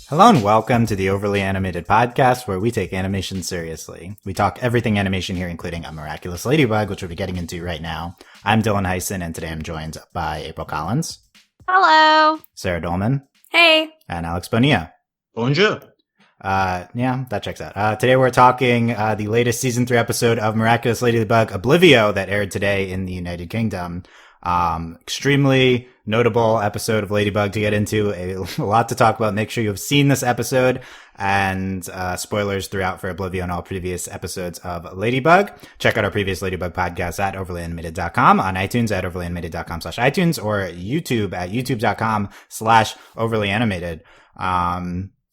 Hello and welcome to the Overly Animated Podcast, where we take animation seriously. We talk everything animation here, including a Miraculous Ladybug, which we'll be getting into right now. I'm Dylan Hysen, and today I'm joined by April Collins. Hello. Sarah Dolman. Hey. And Alex Bonilla. Bonjour. Yeah, that checks out. Today we're talking the latest season 3 episode of Miraculous Ladybug, Oblivio, that aired today in the United Kingdom. Extremely notable episode of Ladybug to get into, a lot to talk about. Make sure you have seen this episode, and spoilers throughout for Oblivio and all previous episodes of Ladybug. Check out our previous Ladybug podcast at overlyanimated.com, on iTunes at overlyanimated.com/iTunes, or YouTube at youtube.com/overlyanimated.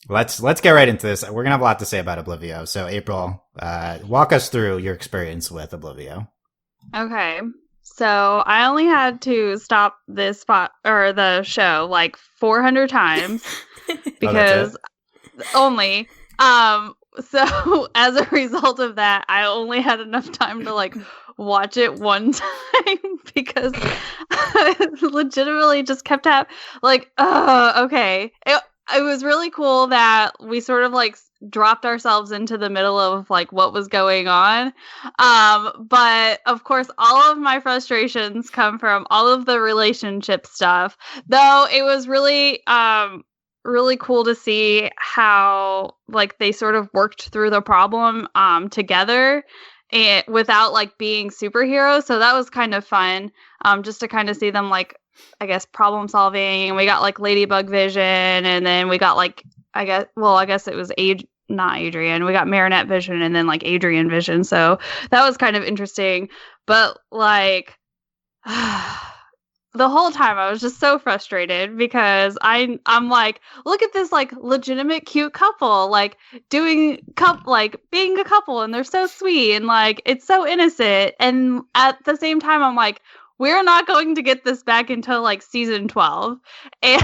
Let's get right into this. We're gonna have a lot to say about Oblivio. So April, walk us through your experience with Oblivio. Okay. So I only had to stop the show like 400 times because only. So as a result of that, I only had enough time to like watch it one time because I legitimately just kept okay. It was really cool that we sort of like dropped ourselves into the middle of like what was going on. But of course, all of my frustrations come from all of the relationship stuff, though it was really, really cool to see how like they sort of worked through the problem, together and without like being superheroes. So that was kind of fun. Just to kind of see them like, I guess, problem solving. And we got like Ladybug vision, and then we got like, I guess it was not Adrian. We got Marinette vision and then like Adrian vision. So that was kind of interesting. But like the whole time I was just so frustrated because I'm like, look at this like legitimate cute couple, like being a couple, and they're so sweet and like it's so innocent. And at the same time I'm like, we're not going to get this back until like season 12. And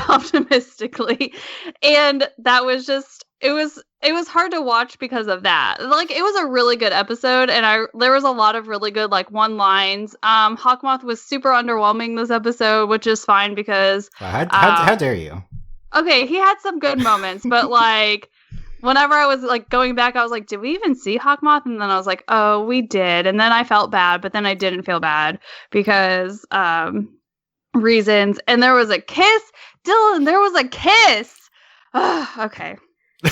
optimistically. And that was just, it was hard to watch because of that. Like, it was a really good episode, and there was a lot of really good like one lines. Hawkmoth was super underwhelming this episode, which is fine because how dare you? Okay, he had some good moments, but like whenever I was like going back, I was like, did we even see Hawkmoth? And then I was like, oh, we did. And then I felt bad, but then I didn't feel bad because reasons. And there was a kiss. Dylan, there was a kiss. Okay.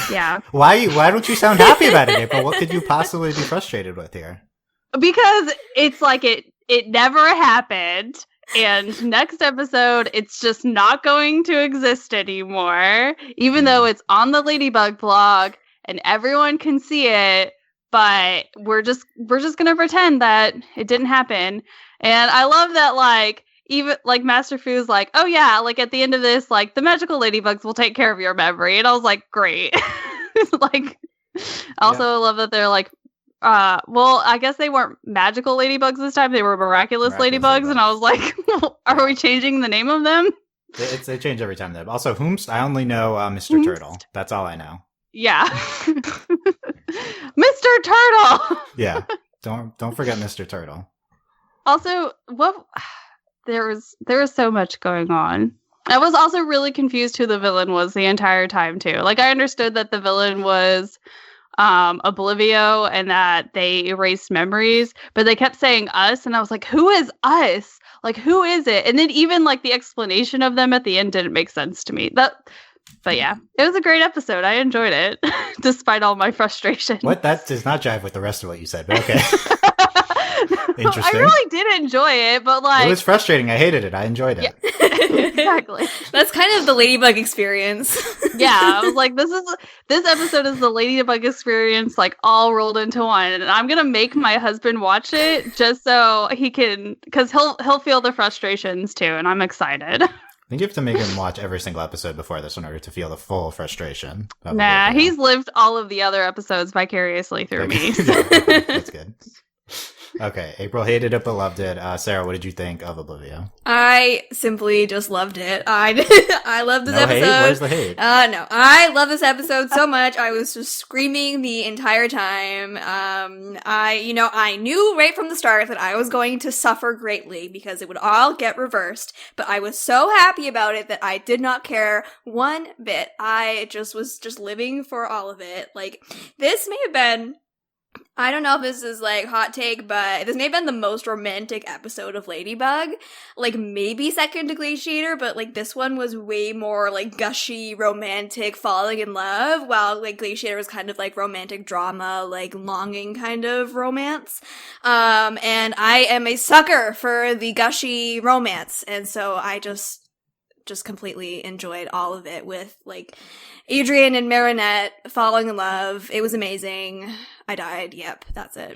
Yeah. Why don't you sound happy about it, April? What could you possibly be frustrated with here? Because it's like it never happened. And next episode, it's just not going to exist anymore, even though it's on the Ladybug blog and everyone can see it. But we're just gonna pretend that it didn't happen. And I love that, like, even like Master Fu's like, oh yeah, like at the end of this, like the magical ladybugs will take care of your memory. And I was like, great. Like, also love that they're like, well, I guess they weren't magical ladybugs this time. They were miraculous ladybugs. And I was like, are we changing the name of them? They change every time though. Also, Whomst, I only know Mr. Turtle. That's all I know. Yeah. Mr. Turtle! Yeah. Don't forget Mr. Turtle. Also, there was so much going on. I was also really confused who the villain was the entire time too. Like, I understood that the villain was Oblivio and that they erased memories, but they kept saying us, and I was like, who is us? Like, who is it? And then even like the explanation of them at the end didn't make sense to me. But yeah, it was a great episode. I enjoyed it, despite all my frustration. What? That does not jive with the rest of what you said, but okay. Interesting. I really did enjoy it, but like, it was frustrating. I hated it. I enjoyed it. Yeah. Exactly. That's kind of the Ladybug experience. Yeah, I was like, this episode is the Ladybug experience, like all rolled into one, and I'm gonna make my husband watch it just so he can, because he'll feel the frustrations too, and I'm excited. I think you have to make him watch every single episode before this in order to feel the full frustration. Nah, he's lived all of the other episodes vicariously through me. Yeah, that's good. Okay, April hated it but loved it. Sarah, what did you think of Oblivio? I simply just loved it. I love this episode. Hate? Where's the hate? No, I love this episode so much. I was just screaming the entire time. I knew right from the start that I was going to suffer greatly because it would all get reversed, but I was so happy about it that I did not care one bit. I just was just living for all of it. Like, this may have been, I don't know if this is like hot take, but this may have been the most romantic episode of Ladybug. Like, maybe second to Glaciator, but like this one was way more like gushy, romantic, falling in love, while like Glaciator was kind of like romantic drama, like longing kind of romance. And I am a sucker for the gushy romance, and so I just completely enjoyed all of it with like Adrian and Marinette falling in love. It was amazing. I died. Yep, that's it.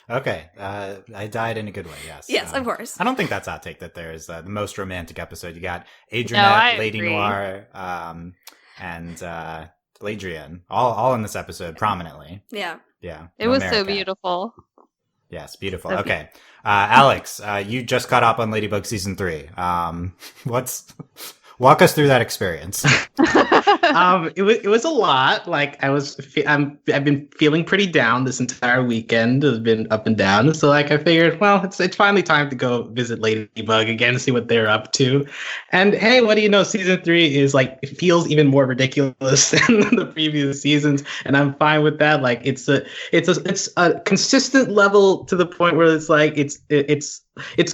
Okay, I died in a good way, yes. Yes, of course. I don't think that's hot take that there's the most romantic episode. You got Adrianette, Lady agree. Noir, and Ladrian, all in this episode prominently. Yeah. Yeah. It was so beautiful. Yes, beautiful. Okay. Alex, you just caught up on Ladybug season 3. Walk us through that experience. It was a lot. Like I've been feeling pretty down this entire weekend. Has been up and down. So like I figured, well, it's finally time to go visit Ladybug again, see what they're up to. And hey, what do you know? Season 3 is like, it feels even more ridiculous than the previous seasons, and I'm fine with that. Like it's a consistent level to the point where it's like it's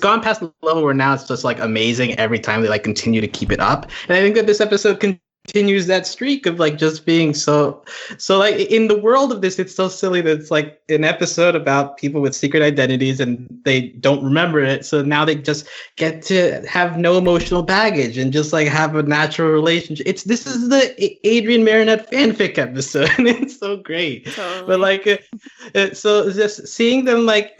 gone past the level where now it's just like amazing every time they like continue to keep it up. And I think that this episode continues that streak of like just being so like in the world of this, it's so silly that it's like an episode about people with secret identities and they don't remember it. So now they just get to have no emotional baggage and just like have a natural relationship. This is the Adrian Marinette fanfic episode, and it's so great. Totally. But like, so just seeing them like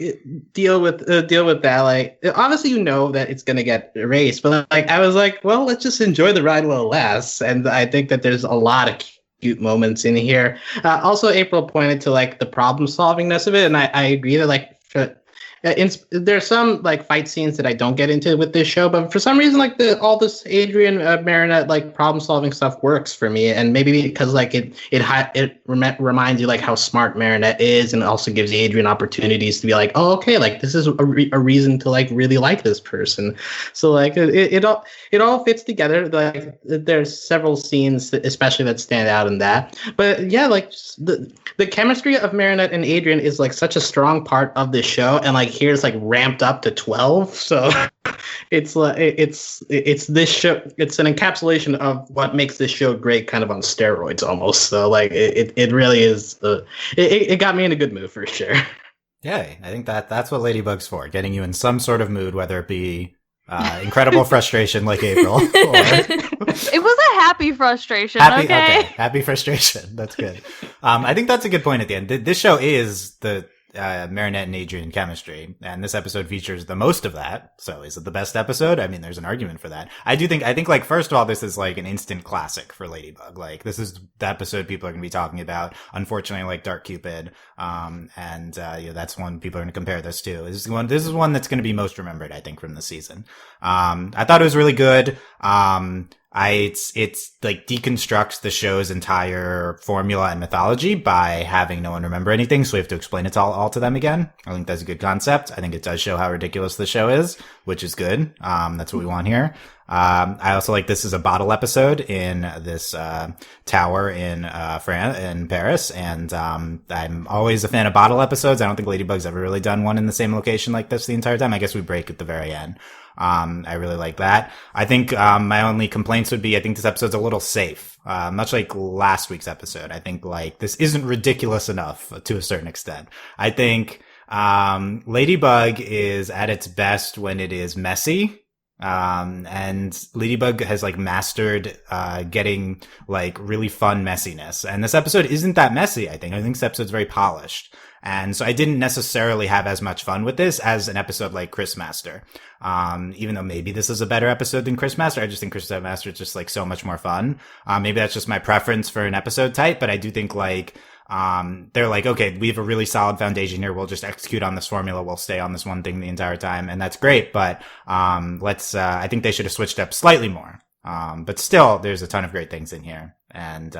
deal with that, like obviously you know that it's gonna get erased, but like I was like, well, let's just enjoy the ride while it lasts. And I think that there's a lot of cute moments in here. Also, April pointed to like the problem solvingness of it, and I agree that like there's some like fight scenes that I don't get into with this show, but for some reason like all this Adrian Marinette like problem solving stuff works for me, and maybe because like it reminds you like how smart Marinette is, and also gives Adrian opportunities to be like, oh okay, like this is a reason to like really like this person. So like it all fits together. Like there's several scenes especially that stand out in that, but yeah, like the chemistry of Marinette and Adrian is like such a strong part of this show, and like here's like ramped up to 12. So it's like it's this show. It's an encapsulation of what makes this show great, kind of on steroids almost. So like it really is. It got me in a good mood for sure. Yeah, I think that's what Ladybug's for, getting you in some sort of mood, whether it be incredible frustration like April, or It was a happy frustration. Okay, happy frustration. That's good. I think that's a good point at the end. This show is the Marinette and Adrian chemistry, and this episode features the most of that. So is it the best episode? I mean, there's an argument for that. I think like, first of all, this is like an instant classic for Ladybug. Like, this is the episode people are going to be talking about. Unfortunately, like Dark Cupid, that's one people are going to compare this to. This is one that's going to be most remembered, I think, from the season. I thought it was really good. It's like deconstructs the show's entire formula and mythology by having no one remember anything, so we have to explain it all to them again. I think that's a good concept. I think it does show how ridiculous the show is, which is good. That's what we want here. I also like this is a bottle episode in this tower in Paris, and I'm always a fan of bottle episodes. I don't think Ladybug's ever really done one in the same location like this the entire time. I guess we break at the very end. I really like that. I think my only complaints would be I think this episode's a little safe, much like last week's episode. I think like this isn't ridiculous enough to a certain extent. I think Ladybug is at its best when it is messy. And Ladybug has like mastered getting like really fun messiness, and this episode isn't that messy. I think this episode's very polished, and so I didn't necessarily have as much fun with this as an episode like Chris Master. Even though maybe this is a better episode than Chris Master, I just think Chris Master is just like so much more fun. Maybe that's just my preference for an episode type, but I do think like they're like, okay, we have a really solid foundation here. We'll just execute on this formula. We'll stay on this one thing the entire time. And that's great. But, I think they should have switched up slightly more. But still, there's a ton of great things in here. And,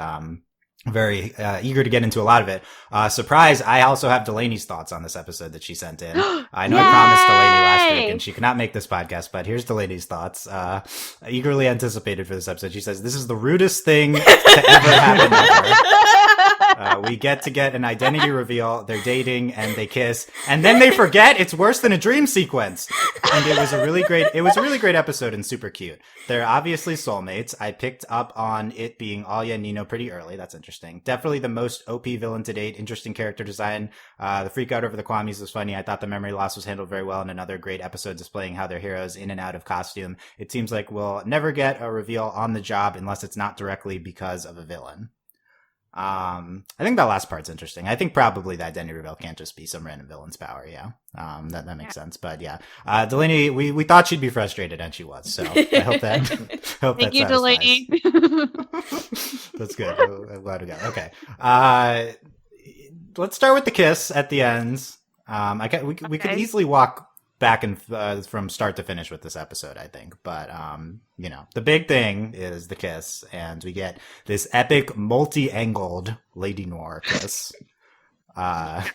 very eager to get into a lot of it. Surprise, I also have Delaney's thoughts on this episode that she sent in. I know I promised Delaney last week and she could not make this podcast, but here's Delaney's thoughts. Eagerly anticipated for this episode. She says, this is the rudest thing to ever happen ever. We get an identity reveal, they're dating and they kiss, and then they forget. It's worse than a dream sequence. And it was a really great episode and super cute. They're obviously soulmates. I picked up on it being Alya and Nino pretty early. That's interesting. Definitely the most OP villain to date. Interesting character design. The freak out over the Kwamis was funny. I thought the memory loss was handled very well, and another great episode displaying how their heroes in and out of costume. It seems like we'll never get a reveal on the job unless it's not directly because of a villain. I think that last part's interesting. I think probably the identity reveal can't just be some random villain's power. Yeah. That makes sense. But yeah, Delaney, we thought she'd be frustrated and she was. So I hope that, Thank you, Delaney. That's good. I'm glad we got it. Okay. Let's start with the kiss at the end. We could easily walk back and from start to finish with this episode, I think. But, the big thing is the kiss, and we get this epic multi-angled Lady Noir kiss. I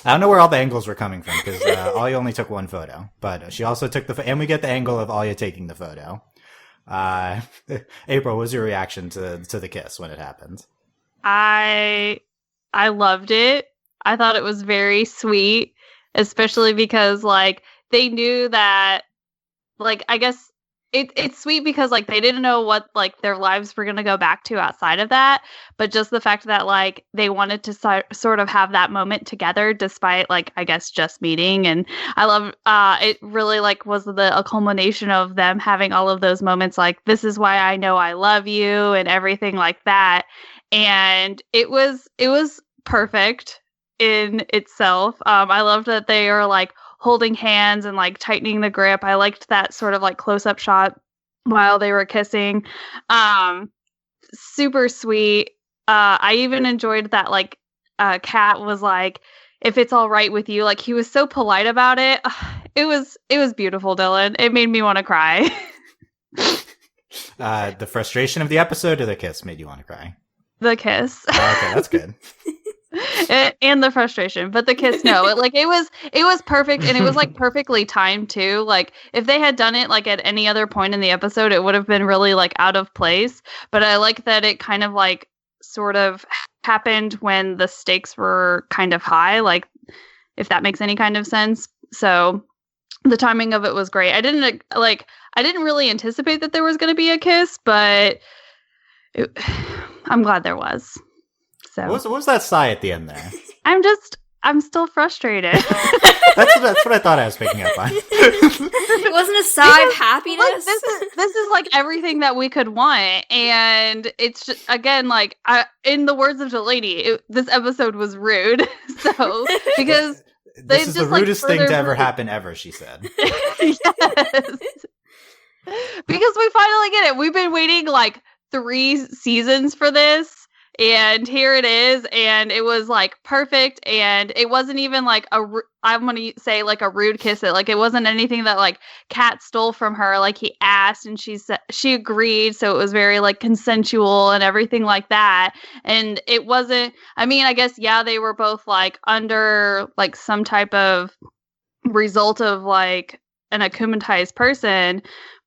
don't know where all the angles were coming from, because Alya only took one photo, but she also took and we get the angle of Alya taking the photo. April, what was your reaction to the kiss when it happened? I loved it. I thought it was very sweet. Especially because, they knew that, I guess it's sweet because, they didn't know what, their lives were going to go back to outside of that. But just the fact that, they wanted to sort of have that moment together despite, I guess, just meeting. And I love, it really, was a culmination of them having all of those moments, this is why I know I love you and everything like that. And it was perfect in itself. I loved that they are holding hands and tightening the grip. I liked that sort of close-up shot while they were kissing. Super sweet. I even enjoyed that Kat was if it's all right with you, he was so polite about it. It was beautiful, Dylan. It made me want to cry. The frustration of the episode or the kiss made you want to cry? The kiss. Okay, that's good. And the frustration, but the kiss, no, it was perfect, and it was perfectly timed too. If they had done it at any other point in the episode, it would have been really out of place. But I like that it kind of sort of happened when the stakes were kind of high, if that makes any kind of sense. So the timing of it was great. I didn't really anticipate that there was going to be a kiss, but I'm glad there was. So what was that sigh at the end there? I'm still frustrated. That's what I thought I was picking up on. It wasn't a sigh of happiness. This is everything that we could want, and it's just, again, in the words of Delaney, this episode was rude. So because this is the rudest thing to ever happen ever, she said. Yes. Because we finally get it. We've been waiting 3 seasons for this. And here it is, and it was perfect, and it wasn't even I'm gonna say a rude kiss. It wasn't anything that Kat stole from her. He asked, and she agreed, so it was very consensual and everything like that. And it wasn't. I mean, I guess they were both under some type of result of an akumatized person.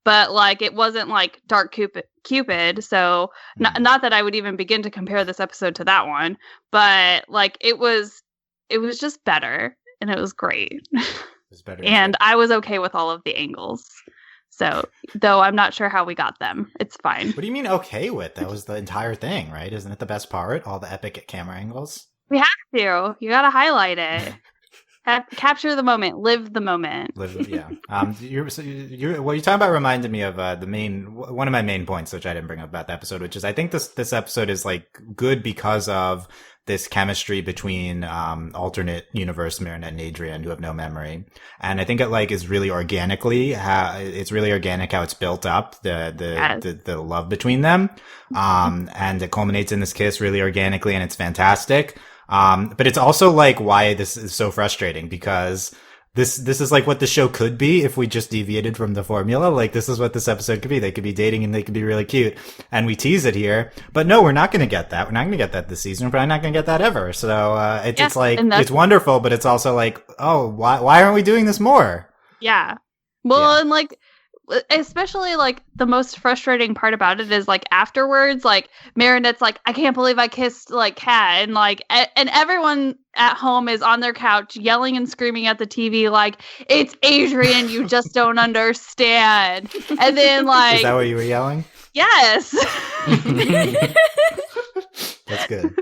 But it wasn't Dark Cupid, so not that I would even begin to compare this episode to that one. But it was just better, and it was great. It was better, and I was okay with all of the angles. So though I'm not sure how we got them, it's fine. What do you mean okay with? That was the entire thing, right? Isn't it the best part? All the epic camera angles. We have to. You got to highlight it. Capture the moment. Live the moment. Yeah. What you're talking about reminded me of one of my main points, which I didn't bring up about the episode, which is I think this episode is like good because of this chemistry between alternate universe Marinette and Adrian, who have no memory, and I think it like is really it's really organic how it's built up the love between them, and it culminates in this kiss really organically, and it's fantastic. But it's also like why this is so frustrating, because this is like what the show could be if we just deviated from the formula. Like this is what this episode could be. They could be dating and they could be really cute, and we tease it here. But no, we're not going to get that. We're not going to get that this season. We're probably not going to get that ever. So it's like it's wonderful, but it's also like, oh, why aren't we doing this more? Yeah. Well, and like, especially like the most frustrating part about it is like afterwards, like Marinette's like, I can't believe I kissed like Kat, and like and everyone at home is on their couch yelling and screaming at the TV like, it's Adrian, you just don't understand. And then like, is that what you were yelling? Yes. That's good.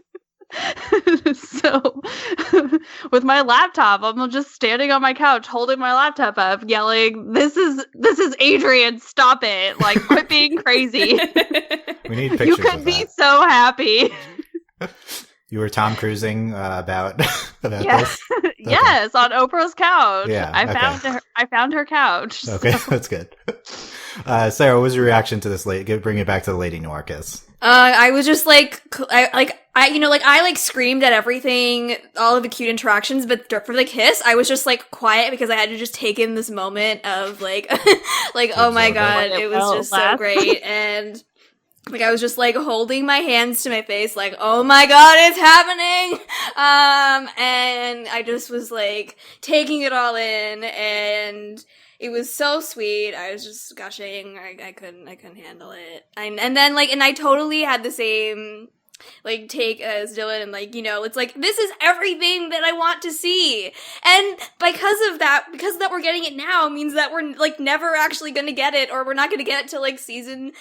So with my laptop, I'm just standing on my couch holding my laptop up yelling, this is Adrian, stop it, like quit being crazy. We need pictures. You could be so happy. You were Tom Cruising about this? Okay. Yes, on Oprah's couch. Yeah, I found her couch. Okay, so. That's good. Sarah, what was your reaction to this? Bring it back to the Lady Noir kiss. I was just like, I screamed at everything, all of the cute interactions, but for the kiss, I was just like quiet because I had to just take in this moment of like, oh my god, it was just so great, and like I was just like holding my hands to my face, like, oh my god, it's happening, and I just was like taking it all in, and it was so sweet. I was just gushing. I couldn't handle it. And then I totally had the same like take as Dylan, and like, it's like, this is everything that I want to see. And because of that we're getting it now means that we're like never actually gonna get it, or we're not gonna get it till like season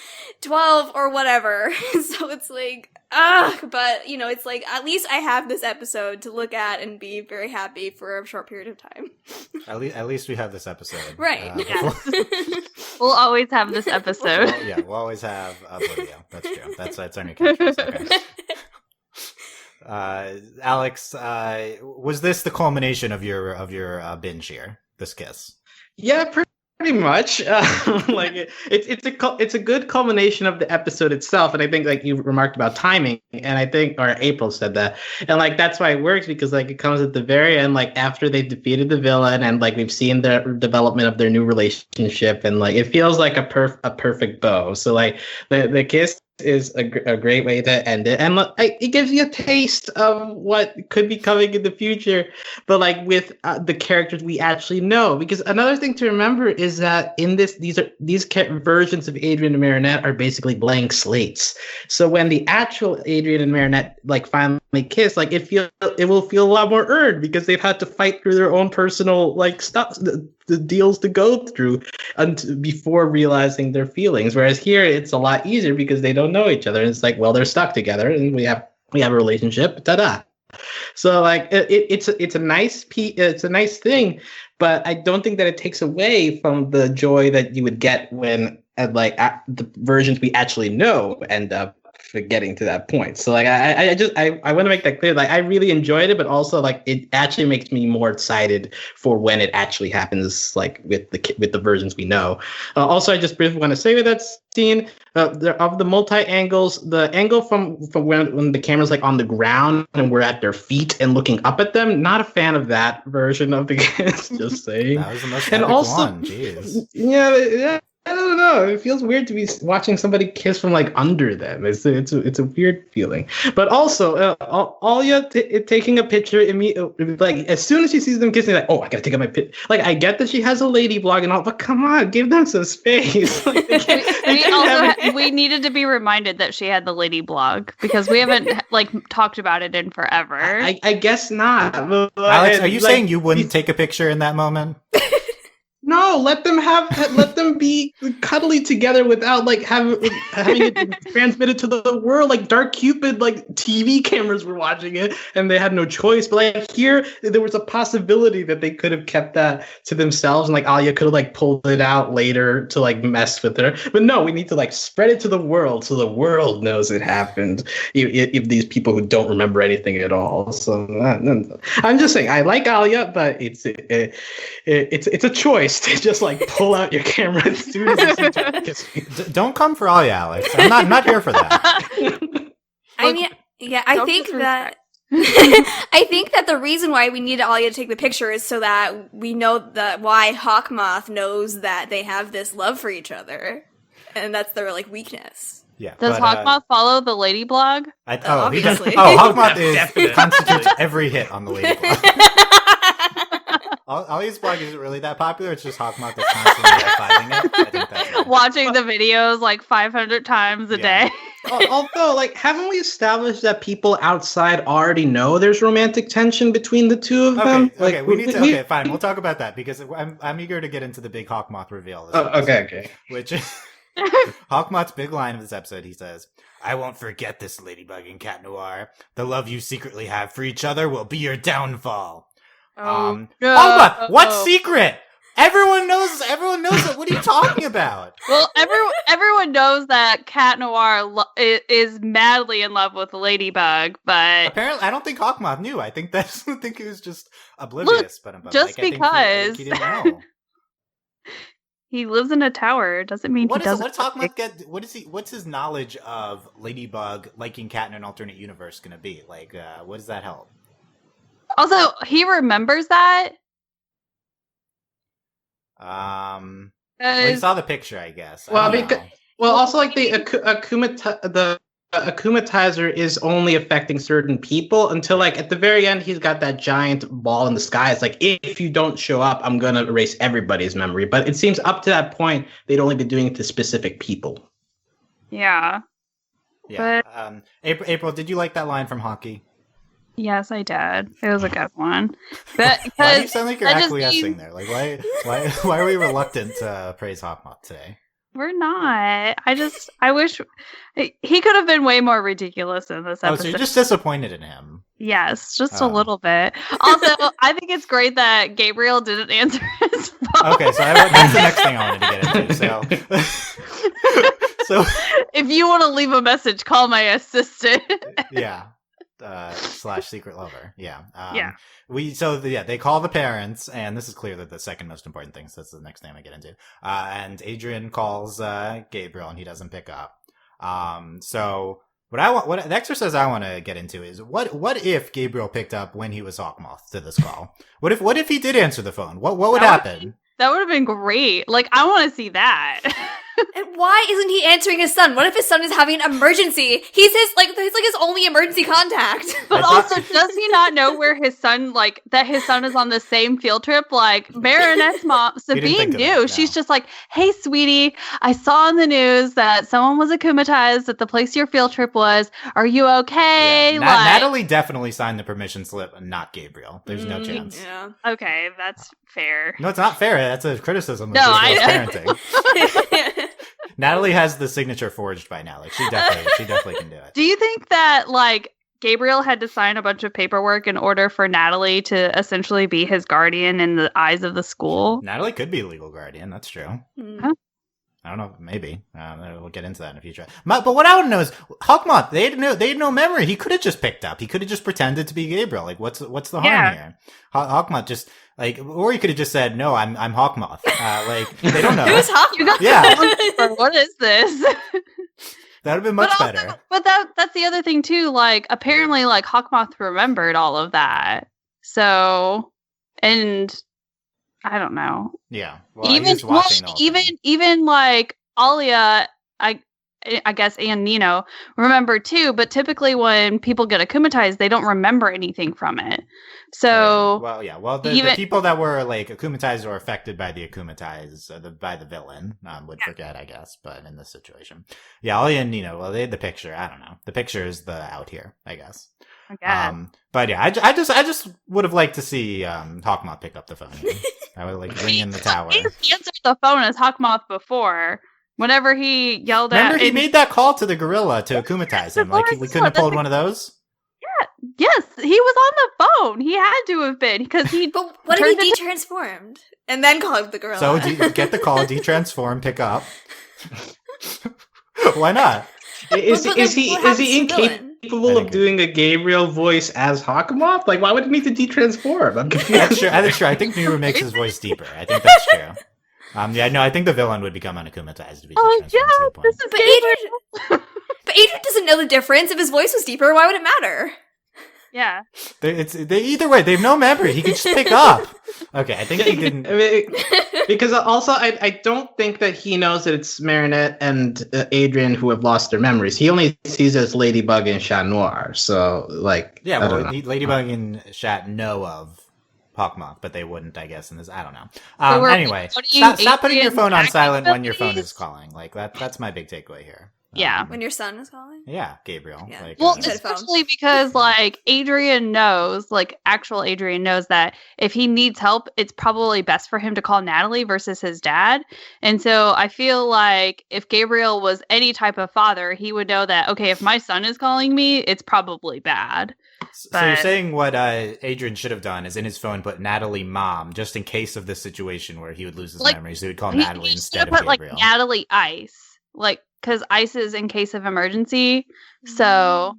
12 or whatever. So it's like, but it's like, at least I have this episode to look at and be very happy for a short period of time. At least we have this episode. Right. We'll always have this episode. We'll always have Oblivio. That's true. That's our new catchphrase. Okay. Alex, was this the culmination of your binge here? This kiss? Yeah, pretty much. It's a good culmination of the episode itself, and I think like you remarked about timing, and I think, or April said that, and like that's why it works, because like it comes at the very end, like after they've defeated the villain, and like we've seen the development of their new relationship, and like it feels like a perfect bow. So like the kiss is a great way to end it, and it gives you a taste of what could be coming in the future, but like with the characters we actually know. Because another thing to remember is that in these versions of Adrian and Marinette are basically blank slates. So when the actual Adrian and Marinette like finally kiss, like it will feel a lot more earned, because they've had to fight through their own personal like stuff, the deals to go through before realizing their feelings. Whereas here it's a lot easier because they don't know each other, and it's like, well, they're stuck together and we have a relationship, ta-da. So like it's a nice it's a nice thing, but I don't think that it takes away from the joy that you would get when the versions we actually know end up getting to that point. So like I want to make that clear. Like I really enjoyed it, but also like it actually makes me more excited for when it actually happens, like with the versions we know. Also, I just briefly want to say with that scene of the multi angles, the angle from when the camera's like on the ground and we're at their feet and looking up at them. Not a fan of that version of the kiss. Just saying. That was the most epic one. Jeez. Yeah. I don't know. It feels weird to be watching somebody kiss from like under them. It's a weird feeling. But also, Alia taking a picture like as soon as she sees them kissing, like, oh, I gotta take out my picture. Like I get that she has a lady blog and all, but come on, give them some space. Like, we needed to be reminded that she had the lady blog, because we haven't like talked about it in forever. I guess not. Alex, are you saying you wouldn't take a picture in that moment? No, let them be cuddly together without like having it transmitted to the world. Like Dark Cupid, like TV cameras were watching it and they had no choice. But like here, there was a possibility that they could have kept that to themselves, and like Alia could have like pulled it out later to like mess with her. But no, we need to like spread it to the world so the world knows it happened. If these people who don't remember anything at all. So I'm just saying, I like Alia, but it's a choice to just like pull out your camera as soon as you see Jack kissing. Don't come for all you, Alex. I'm not here for that. I mean, yeah, I think that I think that the reason why we need Alia to take the picture is so that we know that why Hawkmoth knows that they have this love for each other, and that's their like weakness. Yeah. Does Hawkmoth follow the Lady blog? Obviously. Hawkmoth constitutes every hit on the Lady blog. Ali's blog isn't really that popular. It's just Hawkmoth that's constantly high-fiving it. I think that's it. Watching the videos like 500 times a day. Although, like, haven't we established that people outside already know there's romantic tension between the two of them? Okay, okay, fine. We'll talk about that because I'm eager to get into the big Hawkmoth reveal. Okay. Which is Hawkmoth's big line of this episode. He says, "I won't forget this, Ladybug and Cat Noir. The love you secretly have for each other will be your downfall." Hawkmoth, what secret? Everyone knows it. What are you talking about? Well, everyone knows that Cat Noir is madly in love with Ladybug, but apparently, I don't think Hawkmoth knew. I think he was just oblivious. But just like, because he didn't know. He lives in a tower doesn't mean he doesn't. What does Hawkmoth get? What's his knowledge of Ladybug liking Cat in an alternate universe going to be? Like, what does that help? Also, he remembers that. He saw the picture, I guess. Also, like the Akumatizer is only affecting certain people until, like, at the very end, he's got that giant ball in the sky. It's like, if you don't show up, I'm gonna erase everybody's memory. But it seems up to that point, they'd only be doing it to specific people. Yeah. Yeah. But... April, did you like that line from Hockey? Yes, I did. It was a good one. But why do you sound like you're acquiescing there? Like, why are we reluctant to praise Hawkmoth today? We're not. I wish he could have been way more ridiculous in this episode. Oh, so you're just disappointed in him? Yes, just a little bit. Also, I think it's great that Gabriel didn't answer his phone. Okay, so that's the next thing I wanted to get into. So if you want to leave a message, call my assistant. Yeah. / secret lover. Yeah. Yeah. They call the parents, and this is clearly the second most important thing, so that's the next thing I get into. And Adrian calls Gabriel, and he doesn't pick up. So what the exercise I want to get into is what if Gabriel picked up when he was Hawkmoth to this call? What if he did answer the phone? What would happen? That would have been great. Like, I want to see that. And why isn't he answering his son? What if his son is having an emergency? He's his only emergency contact. But also, does he not know where his son, like, that his son is on the same field trip? Like, Baroness Mom, Sabine knew. She's just like, hey, sweetie, I saw on the news that someone was akumatized at the place your field trip was. Are you okay? Yeah. Natalie definitely signed the permission slip, not Gabriel. There's no chance. Yeah. Okay, that's fair. No, it's not fair. That's a criticism of Gabriel's parenting. Natalie has the signature forged by now. Like, she definitely can do it. Do you think that, like, Gabriel had to sign a bunch of paperwork in order for Natalie to essentially be his guardian in the eyes of the school? Natalie could be a legal guardian. That's true. Huh? I don't know. Maybe. We'll get into that in the future. But what I want to know is, Hawkmoth, they had no memory. He could have just picked up. He could have just pretended to be Gabriel. Like, what's the harm here? Hawkmoth just, like, or he could have just said, no, I'm Hawkmoth. Like, they don't know. Who's Hawkmoth? Yeah. What is this? That would have been much better. But that's the other thing, too. Like, apparently, like, Hawkmoth remembered all of that. So, and I don't know. Yeah. Well, even like Alia, I guess, and Nino remember too. But typically, when people get akumatized, they don't remember anything from it. So, the people that were like akumatized or affected by the akumatized, by the villain, would forget, I guess. But in this situation, Alia and Nino, well, they had the picture. I don't know. The picture is the out here, I guess. I guess. But yeah, I just would have liked to see Hawkmoth pick up the phone. I would like ring in the tower. He's answered the phone as Hawkmoth before. Whenever he yelled Remember, at... he made that call to the gorilla to akumatize him. Like, we couldn't have pulled one of those? Yes, he was on the phone. He had to have been, because he... But what if he de-transformed? And then called the gorilla. So, get the call, de-transform, pick up. Why not? Is he incapable of doing a Gabriel voice as Hawkmoth? Like, why would he need to de-transform? I'm confused. That's true. I think Miru makes his voice deeper. I think that's true. I think the villain would become unakumatized. This is But Adrian doesn't know the difference. If his voice was deeper, why would it matter? Yeah. Either way, they have no memory. He could just pick up. Okay, I think he didn't. Because also, I don't think that he knows that it's Marinette and Adrian who have lost their memories. He only sees it as Ladybug and Chat Noir. So, like, yeah, well, Ladybug and Chat know of Hawkmoth, but they wouldn't, I guess, in this. I don't know. Anyway, stop putting your phone on silent when your phone is calling. Like, that's my big takeaway here. Yeah. When your son is calling? Yeah, Gabriel. Yeah. Like, well, especially because, like, actual Adrian knows that if he needs help, it's probably best for him to call Natalie versus his dad. And so I feel like if Gabriel was any type of father, he would know that, okay, if my son is calling me, it's probably bad. So you're saying what Adrian should have done is in his phone put Natalie mom, just in case of this situation where he would lose his memory, so he would call Natalie instead of Gabriel. Like, Natalie Ice. Like, because ice is in case of emergency. So,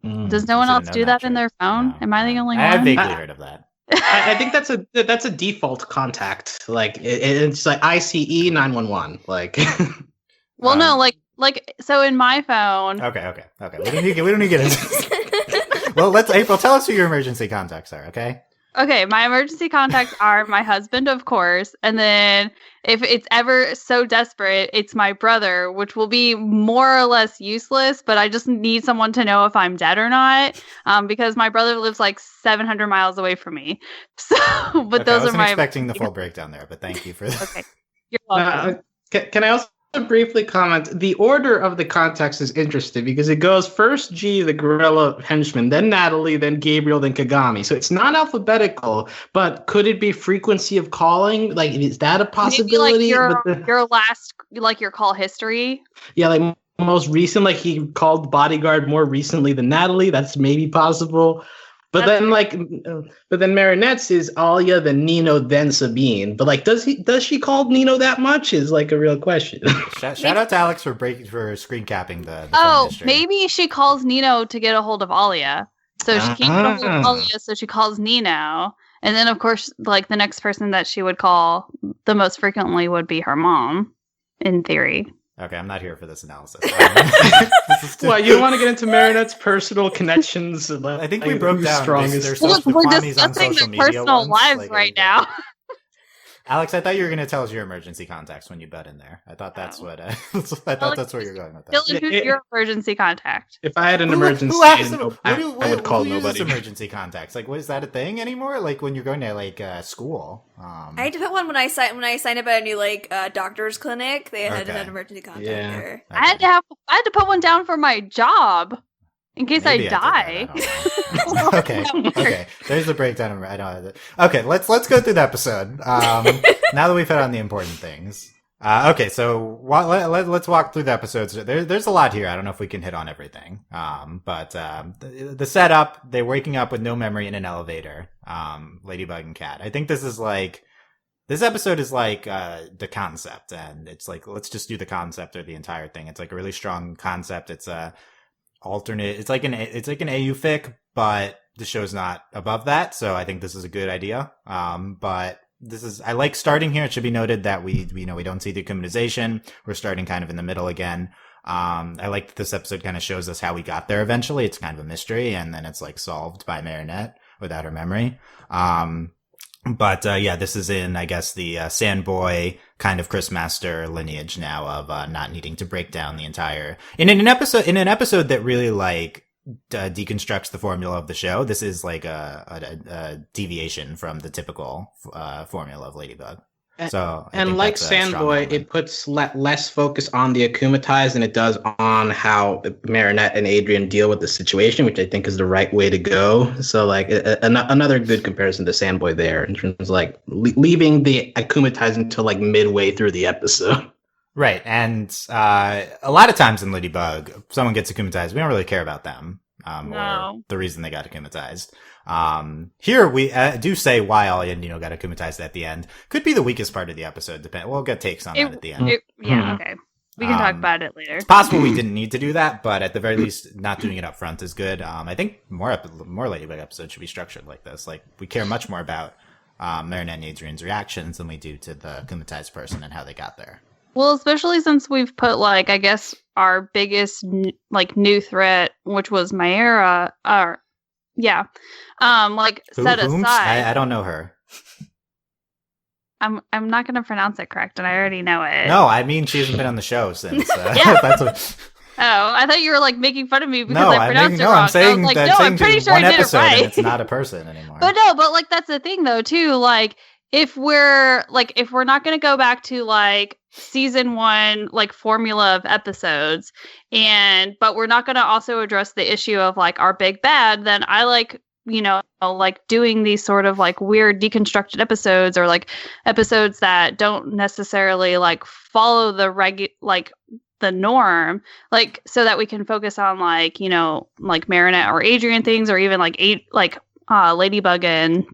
does no one else do that in their phone? No, Am I the only one? I vaguely heard of that. I think that's a default contact. Like it's like ICE 911. Like, well, no, like so in my phone. Okay. We don't need to get into this. Well, April, tell us who your emergency contacts are. Okay, my emergency contacts are my husband, of course, and then if it's ever so desperate, it's my brother, which will be more or less useless, but I just need someone to know if I'm dead or not, because my brother lives like 700 miles away from me. So, but those are my... I wasn't expecting the full breakdown there, but thank you for that. Okay, you're welcome. Can I also briefly comment? The order of the contacts is interesting because it goes first G, the gorilla henchman, then Natalie, then Gabriel, then Kagami. So it's not alphabetical, but could it be frequency of calling? Like, is that a possibility? Maybe like your last, like your call history. Yeah, like most recent, like he called bodyguard more recently than Natalie. That's maybe possible. But then Marinette's is Alia, then Nino, then Sabine. But like, does she call Nino that much? Is like a real question. Shout out to Alex for screen capping the phone history. Maybe she calls Nino to get a hold of Alia. So she can't get a hold of Alia, so she calls Nino. And then of course, like the next person that she would call the most frequently would be her mom, in theory. Okay, I'm not here for this analysis. Well, you don't want to get into Marinette's personal connections? I think we broke down. We're discussing their personal lives right now. Alex, I thought you were going to tell us your emergency contacts when you butt in there. I thought that's what. That's where you're going with that. Dylan, who's your emergency contact? If I had an emergency, I would call nobody. Emergency contacts, like, is that a thing anymore? Like when you're going to like school. I had to put one when I signed up at a new doctor's clinic. They had an emergency contact there. Okay. I had to put one down for my job. In case I die. Okay. There's the breakdown. I know. Okay, let's go through the episode. Now that we've hit on the important things. Okay, so let's walk through the episodes. There's a lot here. I don't know if we can hit on everything. But the setup, they're waking up with no memory in an elevator. Ladybug and Cat. I think this episode is like the concept, and it's like, let's just do the concept or the entire thing. It's like a really strong concept. It's a alternate. It's like an AU fic, but the show's not above that. So I think this is a good idea. But I like starting here. It should be noted that we don't see the dehumanization. We're starting kind of in the middle again. I like that this episode kind of shows us how we got there eventually. It's kind of a mystery, and then it's like solved by Marinette without her memory. But this is in, I guess, the Sandboy kind of Chris Master lineage now of not needing to break down the entire in an episode that really like deconstructs the formula of the show. This is like a deviation from the typical formula of Ladybug. So and like Sandboy, it puts less focus on the akumatized than it does on how Marinette and Adrian deal with the situation, which I think is the right way to go. So like another good comparison to Sandboy there in terms of like leaving the akumatized until like midway through the episode. Right, and a lot of times in Ladybug, if someone gets akumatized, we don't really care about them or the reason they got akumatized. Here we do say why Ollie and Nino got akumatized at the end. Could be the weakest part of the episode. We'll get takes on that at the end. Okay. We can talk about it later. It's possible we didn't need to do that, but at the very least, not doing it up front is good. I think more Ladybug episodes should be structured like this. Like, we care much more about Marinette and Adrian's reactions than we do to the akumatized person and how they got there. Well, especially since we've put, like, I guess our biggest, new threat, which was Mayra, set aside. I don't know her. I'm not going to pronounce it correct, and I already know it. No, I mean she hasn't been on the show since. Yeah. That's what... Oh, I thought you were making fun of me because I pronounced it wrong. I'm saying I was that I'm pretty sure I did it right. It's not a person anymore. But that's the thing though too. Like if we're not going to go back to like season 1 like formula of episodes, but we're not going to also address the issue of like our big bad, then I like doing these sort of like weird deconstructed episodes or like episodes that don't necessarily like follow the norm, like so that we can focus on like Marinette or Adrian things, or even Ladybug and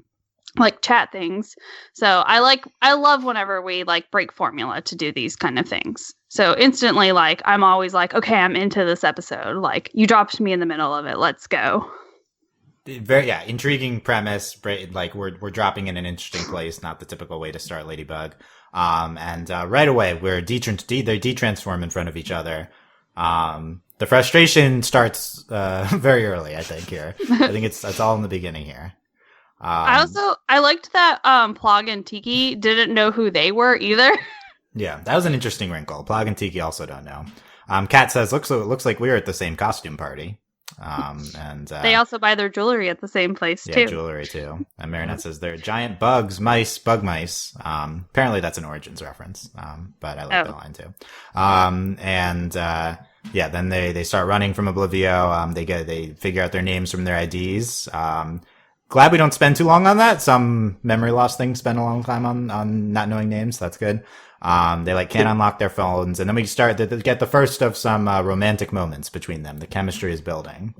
like chat things. So I love whenever we like break formula to do these kind of things. So instantly, like I'm always like, okay, I'm into this episode. Like you dropped me in the middle of it. Let's go. Very intriguing premise. Like we're dropping in an interesting place, not the typical way to start Ladybug. And right away they de-transform in front of each other. The frustration starts very early, I think. Here, I think it's all in the beginning here. I liked that Plog and Tiki didn't know who they were either. Yeah, that was an interesting wrinkle. Plog and Tiki also don't know. Kat says looks like we were at the same costume party. And they also buy their jewelry at the same place too. Yeah, jewelry too. And Marinette says they're giant bug mice. Apparently that's an Origins reference. But I like that line too. Then they start running from Oblivio. They figure out their names from their IDs. Glad we don't spend too long on that. Some memory loss things spend a long time on not knowing names. That's good. They can't unlock their phones, and then we start to get the first of some romantic moments between them. The chemistry is building.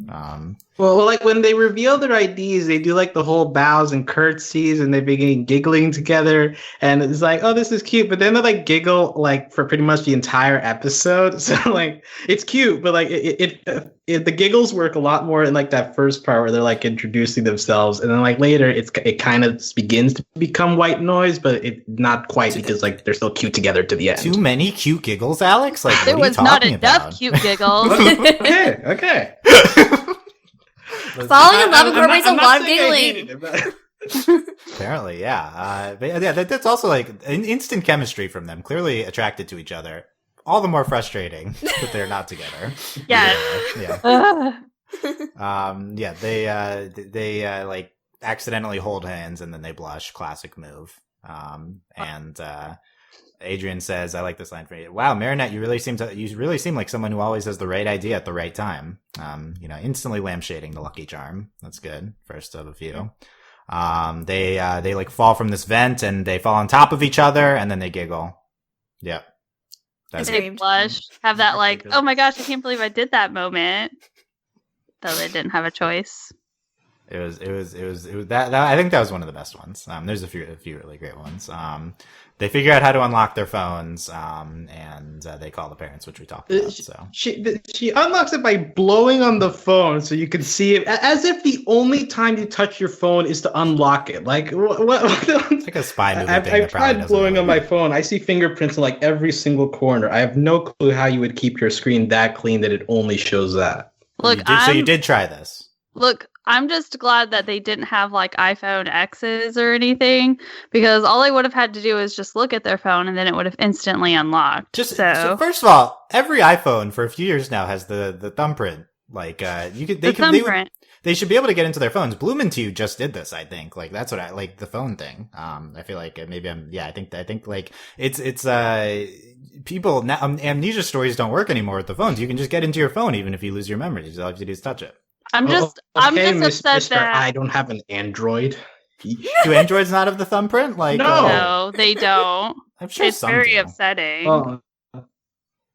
Well, like when they reveal their IDs, they do like the whole bows and curtsies, and they begin giggling together, and it's like, oh, this is cute. But then they like giggle like for pretty much the entire episode. So like it's cute, but like the giggles work a lot more in like that first part where they're like introducing themselves, and then like later it kind of begins to become white noise, but it not quite because like they're still cute together to the end. Too many cute giggles, Alex? Like there was not enough cute giggles. Okay. Falling in love incorporates a lot of giggling. Apparently, yeah. That's also like an instant chemistry from them. Clearly attracted to each other. All the more frustrating that they're not together. Yeah. They like accidentally hold hands and then they blush. Classic move. Adrian says, "I like this line for you. Wow, Marinette, you really seem like someone who always has the right idea at the right time. Instantly lampshading the lucky charm. That's good. First of a few. They like fall from this vent and they fall on top of each other and then they giggle. Yep. They blush. Have that like, oh my gosh, I can't believe I did that moment. Though they didn't have a choice. It was that I think that was one of the best ones. There's a few really great ones. They figure out how to unlock their phones, and they call the parents, which we talked about. So she unlocks it by blowing on the phone, so you can see it, as if the only time you touch your phone is to unlock it. Like what? It's like a spy movie thing. I've tried blowing on my phone. I see fingerprints in like every single corner. I have no clue how you would keep your screen that clean that it only shows that. Look, you did try this. Look, I'm just glad that they didn't have like iPhone X's or anything, because all they would have had to do is just look at their phone and then it would have instantly unlocked. So first of all, every iPhone for a few years now has the thumbprint Like, they should be able to get into their phones. Bloom and Two just did this, I think. Like, that's what I like, the phone thing. I feel like maybe I think like it's people now, amnesia stories don't work anymore with the phones. You can just get into your phone even if you lose your memory. All you have to do is touch it. I'm just upset that I don't have an Android. Do androids not have the thumbprint? Like, no, they don't. I'm sure it's very upsetting. Oh.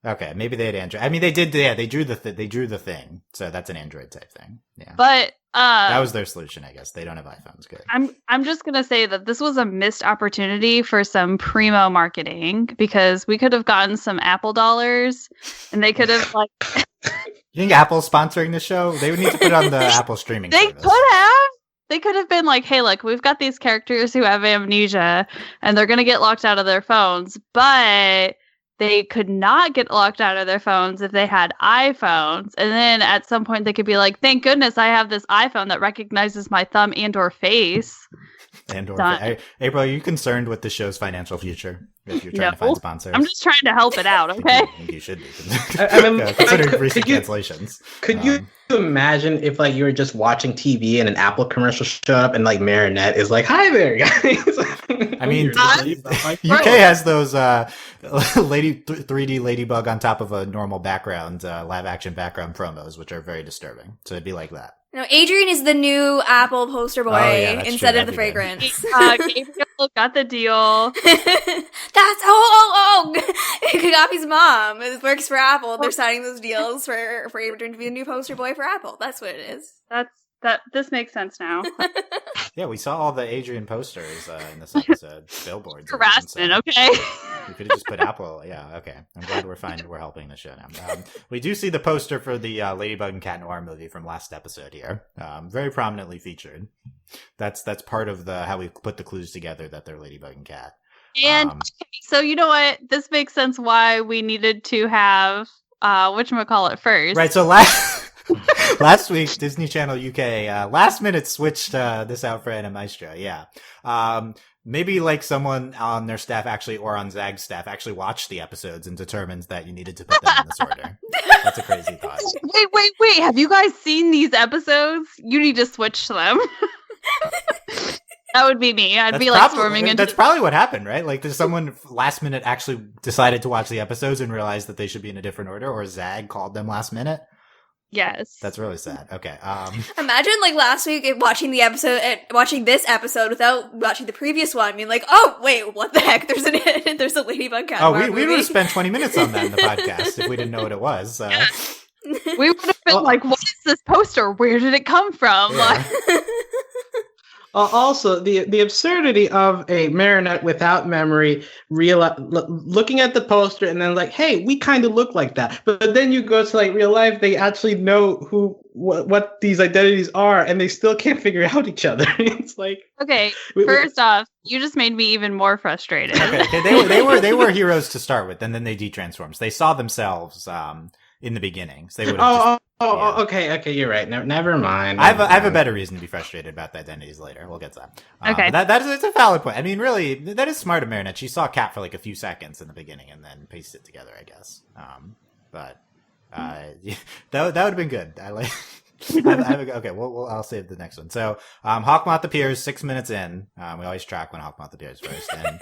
Okay, maybe they had Android. I mean, they did. Yeah, they drew the thing. So that's an Android type thing. Yeah, but that was their solution, I guess. They don't have iPhones. Good. I'm just gonna say that this was a missed opportunity for some primo marketing because we could have gotten some Apple dollars, and they could have like. You think Apple's sponsoring the show? They would need to put it on the Apple streaming They service. could have. They could have been like, hey, look, we've got these characters who have amnesia, and they're gonna get locked out of their phones, but they could not get locked out of their phones if they had iPhones. And then at some point they could be like, thank goodness I have this iPhone that recognizes my thumb and or face. April, are you concerned with the show's financial future? If you're trying to find sponsors? I'm just trying to help it out, okay? I think you should be. Considering recent cancellations. Could you imagine if like you were just watching TV and an Apple commercial showed up and like Marinette is like, hi there, guys. I mean, UK has those 3D Ladybug on top of a normal background, live action background promos, which are very disturbing. So it'd be like that. No, Adrian is the new Apple poster boy instead of the fragrance. Gabriel got the deal. That's Kagapi's mom. It works for Apple. They're signing those deals for Adrian to be the new poster boy for Apple. That's what it is. This makes sense now. Yeah, we saw all the Adrian posters in this episode. Billboards. Harassment, okay. We could have just put Apple. Yeah, okay. I'm glad we're helping the show now. We do see the poster for the Ladybug and Cat Noir movie from last episode here. Very prominently featured. That's part of how we put the clues together that they're Ladybug and Cat. And so you know what? This makes sense why we needed to have whatchamacallit first. Right, so last week, Disney Channel UK, last minute switched this out for Anna Maestro, yeah. Maybe like someone on their staff or on Zag's staff actually watched the episodes and determined that you needed to put them in this order. That's a crazy thought. Wait. Have you guys seen these episodes? You need to switch them. That would be me. I'd be like storming into... That's probably what happened, right? Like there's someone last minute actually decided to watch the episodes and realized that they should be in a different order, or Zag called them last minute. Yes. That's really sad. Okay. Imagine like last week watching this episode without watching the previous one, being like, oh wait, what the heck? There's a Ladybug Cat. We would have spent 20 minutes on that in the podcast if we didn't know what it was. We would have been like, what is this poster? Where did it come from? Yeah. Also, the absurdity of a Marinette without memory, looking at the poster and then like, hey, we kind of look like that. But then you go to like real life, they actually know what these identities are, and they still can't figure out each other. It's like, okay. First off, you just made me even more frustrated. Okay, they were heroes to start with, and then they detransformed. They saw themselves in the beginning. So they would have okay, you're right. Never mind. I have a better reason to be frustrated about the identities later. We'll get to that. Okay. It's a valid point. I mean, really, that is smart of Marinette. She saw Cat for like a few seconds in the beginning and then pasted it together, I guess. That would have been good. I like... okay, I'll save the next one. So, Hawkmoth appears 6 minutes in. We always track when Hawkmoth appears first. And,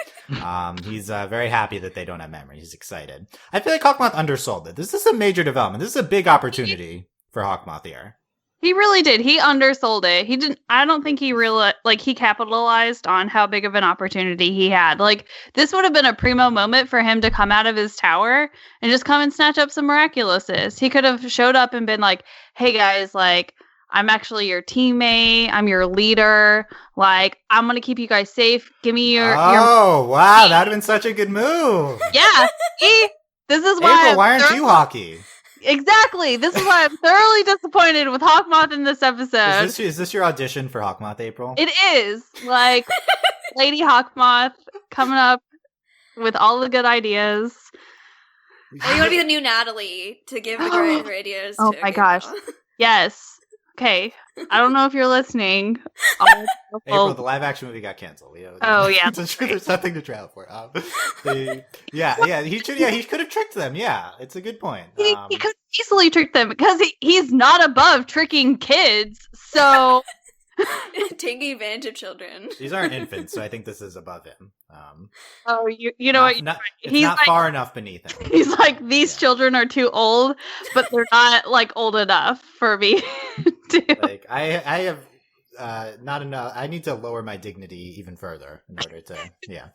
he's, very happy that they don't have memory. He's excited. I feel like Hawkmoth undersold it. This is a major development. This is a big opportunity for Hawkmoth here. He really did. He undersold it. I don't think he he capitalized on how big of an opportunity he had. Like, this would have been a primo moment for him to come out of his tower and just come and snatch up some Miraculouses. He could have showed up and been like, hey guys, like, I'm actually your teammate. I'm your leader. Like, I'm going to keep you guys safe. Give me your... Oh, wow. That would have been such a good move. Yeah. See? This is why... April, why aren't you hockey? Exactly. This is why I'm thoroughly disappointed with Hawkmoth in this episode. Is this your audition for Hawkmoth, April? It is. Like, Lady Hawkmoth coming up with all the good ideas. Well, you want to be the new Natalie to give the great ideas. Oh my gosh. Yes. Okay. I don't know if you're listening. April, the live action movie got canceled. Yeah. There's nothing to try out for. He could have tricked them. Yeah, it's a good point. He could easily trick them because he's not above tricking kids. So taking advantage of children. These aren't infants, so I think this is above him. You know what? It's not far enough beneath him. He's like, these children are too old, but they're not like old enough for me to. Like I have not enough. I need to lower my dignity even further in order to. Yeah.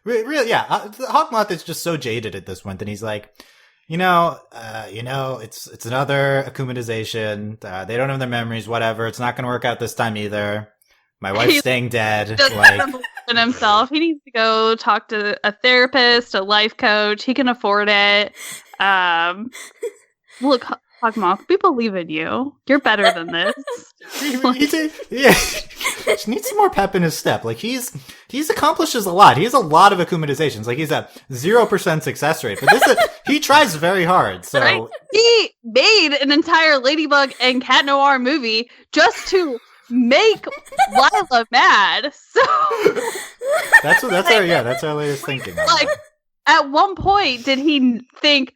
Really, yeah. Hawkmoth is just so jaded at this point that he's like, it's another akumatization. They don't have their memories. Whatever. It's not going to work out this time either. My wife's staying dead. Like in himself, he needs to go talk to a therapist, a life coach. He can afford it. Look, Hawkmoth, we believe in you. You're better than this. Just needs some more pep in his step. Like he's accomplishes a lot. He has a lot of akumatizations. Like he's a 0% success rate, but he tries very hard. So right? He made an entire Ladybug and Cat Noir movie just to make Lila mad. So that's our latest thinking. Like at one point, did he think,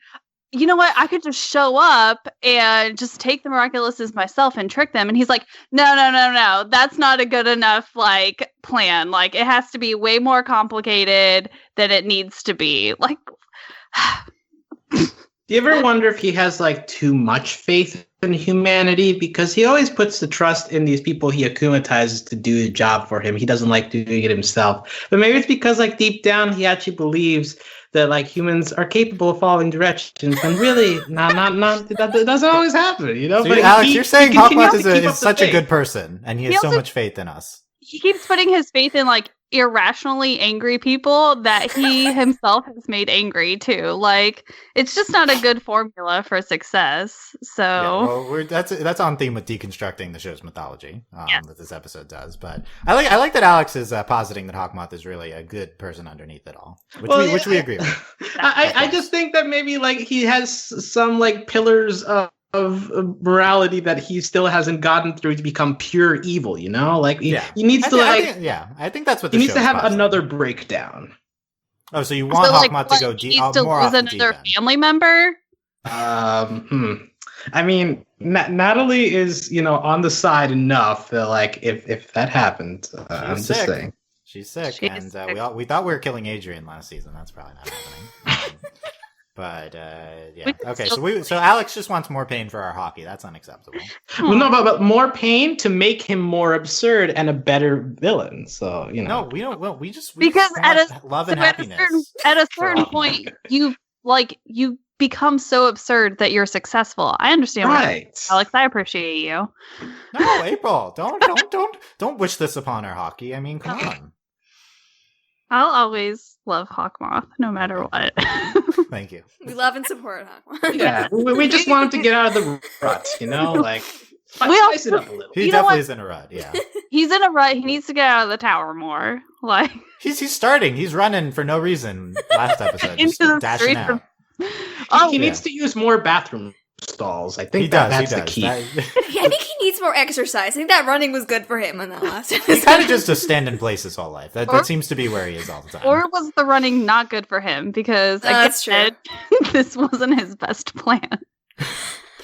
you know what, I could just show up and just take the Miraculouses myself and trick them? And he's like, no, that's not a good enough like plan. Like it has to be way more complicated than it needs to be. Like do you ever wonder if he has like too much faith in humanity? Because he always puts the trust in these people he akumatizes to do the job for him. He doesn't like doing it himself. But maybe it's because like deep down he actually believes that like humans are capable of following directions, and really, that doesn't always happen, you know. So but Alex, you're saying Hawkmoth is such a good person, and he has so much faith in us. He keeps putting his faith in like irrationally angry people that he himself has made angry too. Like it's just not a good formula for success. So that's on theme with deconstructing the show's mythology that this episode does. But I like that Alex is positing that Hawkmoth is really a good person underneath it all, which we agree with. I just think that maybe like he has some like pillars of morality that he still hasn't gotten through to become pure evil, you know? Like he needs I think that's what he needs to have another breakdown. Oh, so you want Hawkmoth to go more off the deep end. Family member? I mean, Natalie is, on the side enough that like if that happened, I'm just saying. She's sick, and we thought we were killing Adrian last season. That's probably not happening. But yeah, okay. So Alex just wants more pain for our hockey. That's unacceptable. Well, no, but more pain to make him more absurd and a better villain. So No, we don't. Well, we just love and happiness. At a certain point, you become so absurd that you're successful. I understand, right, Alex. I appreciate you. No, April, don't wish this upon our hockey. I mean, come on. I'll always love Hawkmoth, no matter what. Thank you. We love and support Hawkmoth. Yeah, we just want him to get out of the rut, like spice it up a little. He definitely is in a rut. Yeah, he's in a rut. He needs to get out of the tower more. Like he's starting. He's running for no reason. Last episode, just dashing out. He needs to use more bathroom stalls. I think that's the key. I think he needs more exercise. I think that running was good for him on that last episode. He's kind of just a stand in place his whole life. That seems to be where he is all the time. Or was the running not good for him? Because that's true. This wasn't his best plan.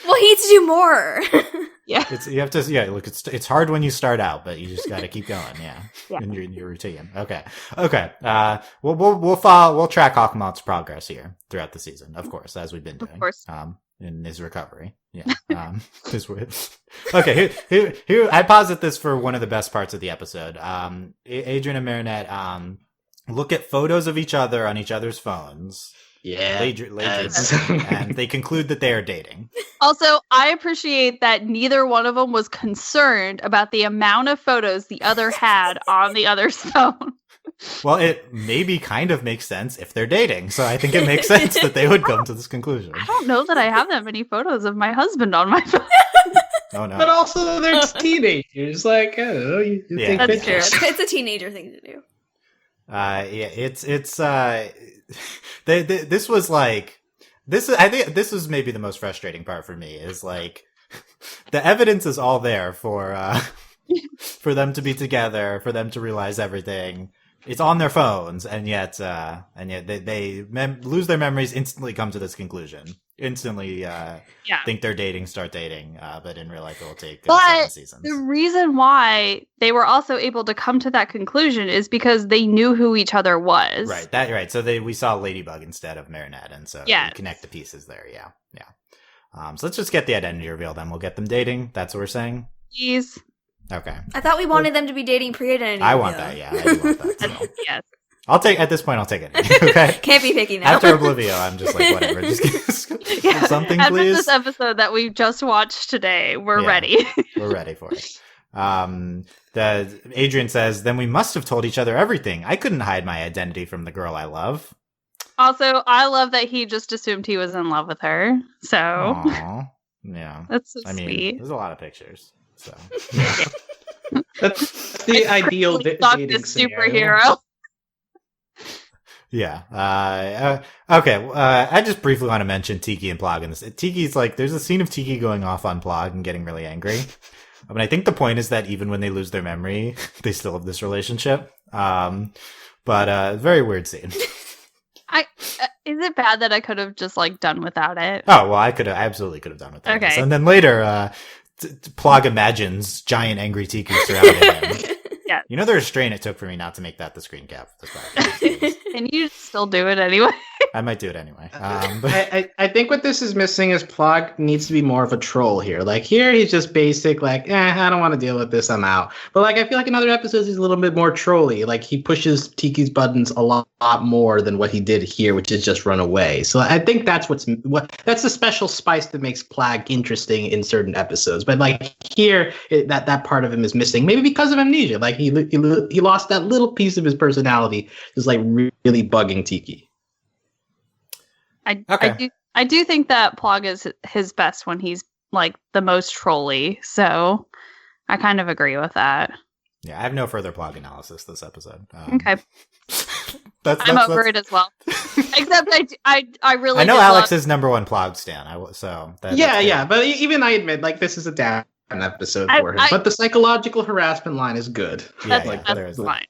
Well, he needs to do more. Yeah, you have to. Yeah, look, it's hard when you start out, but you just got to keep going. Yeah. In your routine. Okay. We'll track Hawkmoth's progress here throughout the season, of course, as we've been doing. Of course. In his recovery. Yeah. Okay. Here, I posit this for one of the best parts of the episode. Adrian and Marinette look at photos of each other on each other's phones. Yeah. And they conclude that they are dating. Also, I appreciate that neither one of them was concerned about the amount of photos the other had on the other's phone. Well, it maybe kind of makes sense if they're dating. So I think it makes sense that they would come to this conclusion. I don't know that I have that many photos of my husband on my phone. Oh, no. But also, they're teenagers. Like, I don't know. You think that's true. It's a teenager thing to do. This was like, I think this was maybe the most frustrating part for me is like, the evidence is all there for them to be together, for them to realize everything. it's on their phones, and yet they lose their memories, instantly come to this conclusion, instantly think they're dating, start dating, but in real life it will take 7 seasons. The reason why they were also able to come to that conclusion is because they knew who each other was. Right. So we saw Ladybug instead of Marinette, and so we connect the pieces there. Yeah. So let's just get the identity reveal, then we'll get them dating. That's what we're saying. Please. Okay. I thought we wanted them to be dating pre-identity. I want that. Yeah, I do want that. So. Yes. At this point, I'll take it. Okay. Can't be picky now. After Oblivio, I'm just like, whatever. Just something, After please. this episode that we just watched today, we're ready. We're ready for it. Adrian says, then we must have told each other everything. I couldn't hide my identity from the girl I love. Also, I love that he just assumed he was in love with her. So, aww. Yeah. That's so sweet. There's a lot of pictures. So, that's the ideal dating superhero. Yeah. Okay. I just briefly want to mention Tiki and Plog in this. Tiki's like, there's a scene of Tiki going off on Plog and getting really angry. I mean, I think the point is that even when they lose their memory, they still have this relationship. But very weird scene. Is it bad that I could have just like done without it? Oh, well, I absolutely could have done without it. And then later, Plog imagines giant angry Tiki surrounding him. Yeah. You know the restraint it took for me not to make that the screen cap for this podcast. Can you still do it anyway? I might do it anyway. I think what this is missing is Plog needs to be more of a troll here. Like here, he's just basic, like, I don't want to deal with this, I'm out. But like, I feel like in other episodes, he's a little bit more trolly. Like he pushes Tiki's buttons a lot more than what he did here, which is just run away. So I think that's that's the special spice that makes Plog interesting in certain episodes. But like here, that part of him is missing, maybe because of amnesia. Like he lost that little piece of his personality, just like really bugging Tiki. I do think that Plog is his best when he's like the most trolly. So I kind of agree with that. Yeah, I have no further Plog analysis this episode. Okay. I'm over it as well. Except I really I know Alex's number one Plog stan. But even I admit, like, this is a down episode for him. But the psychological harassment line is good. That's fine.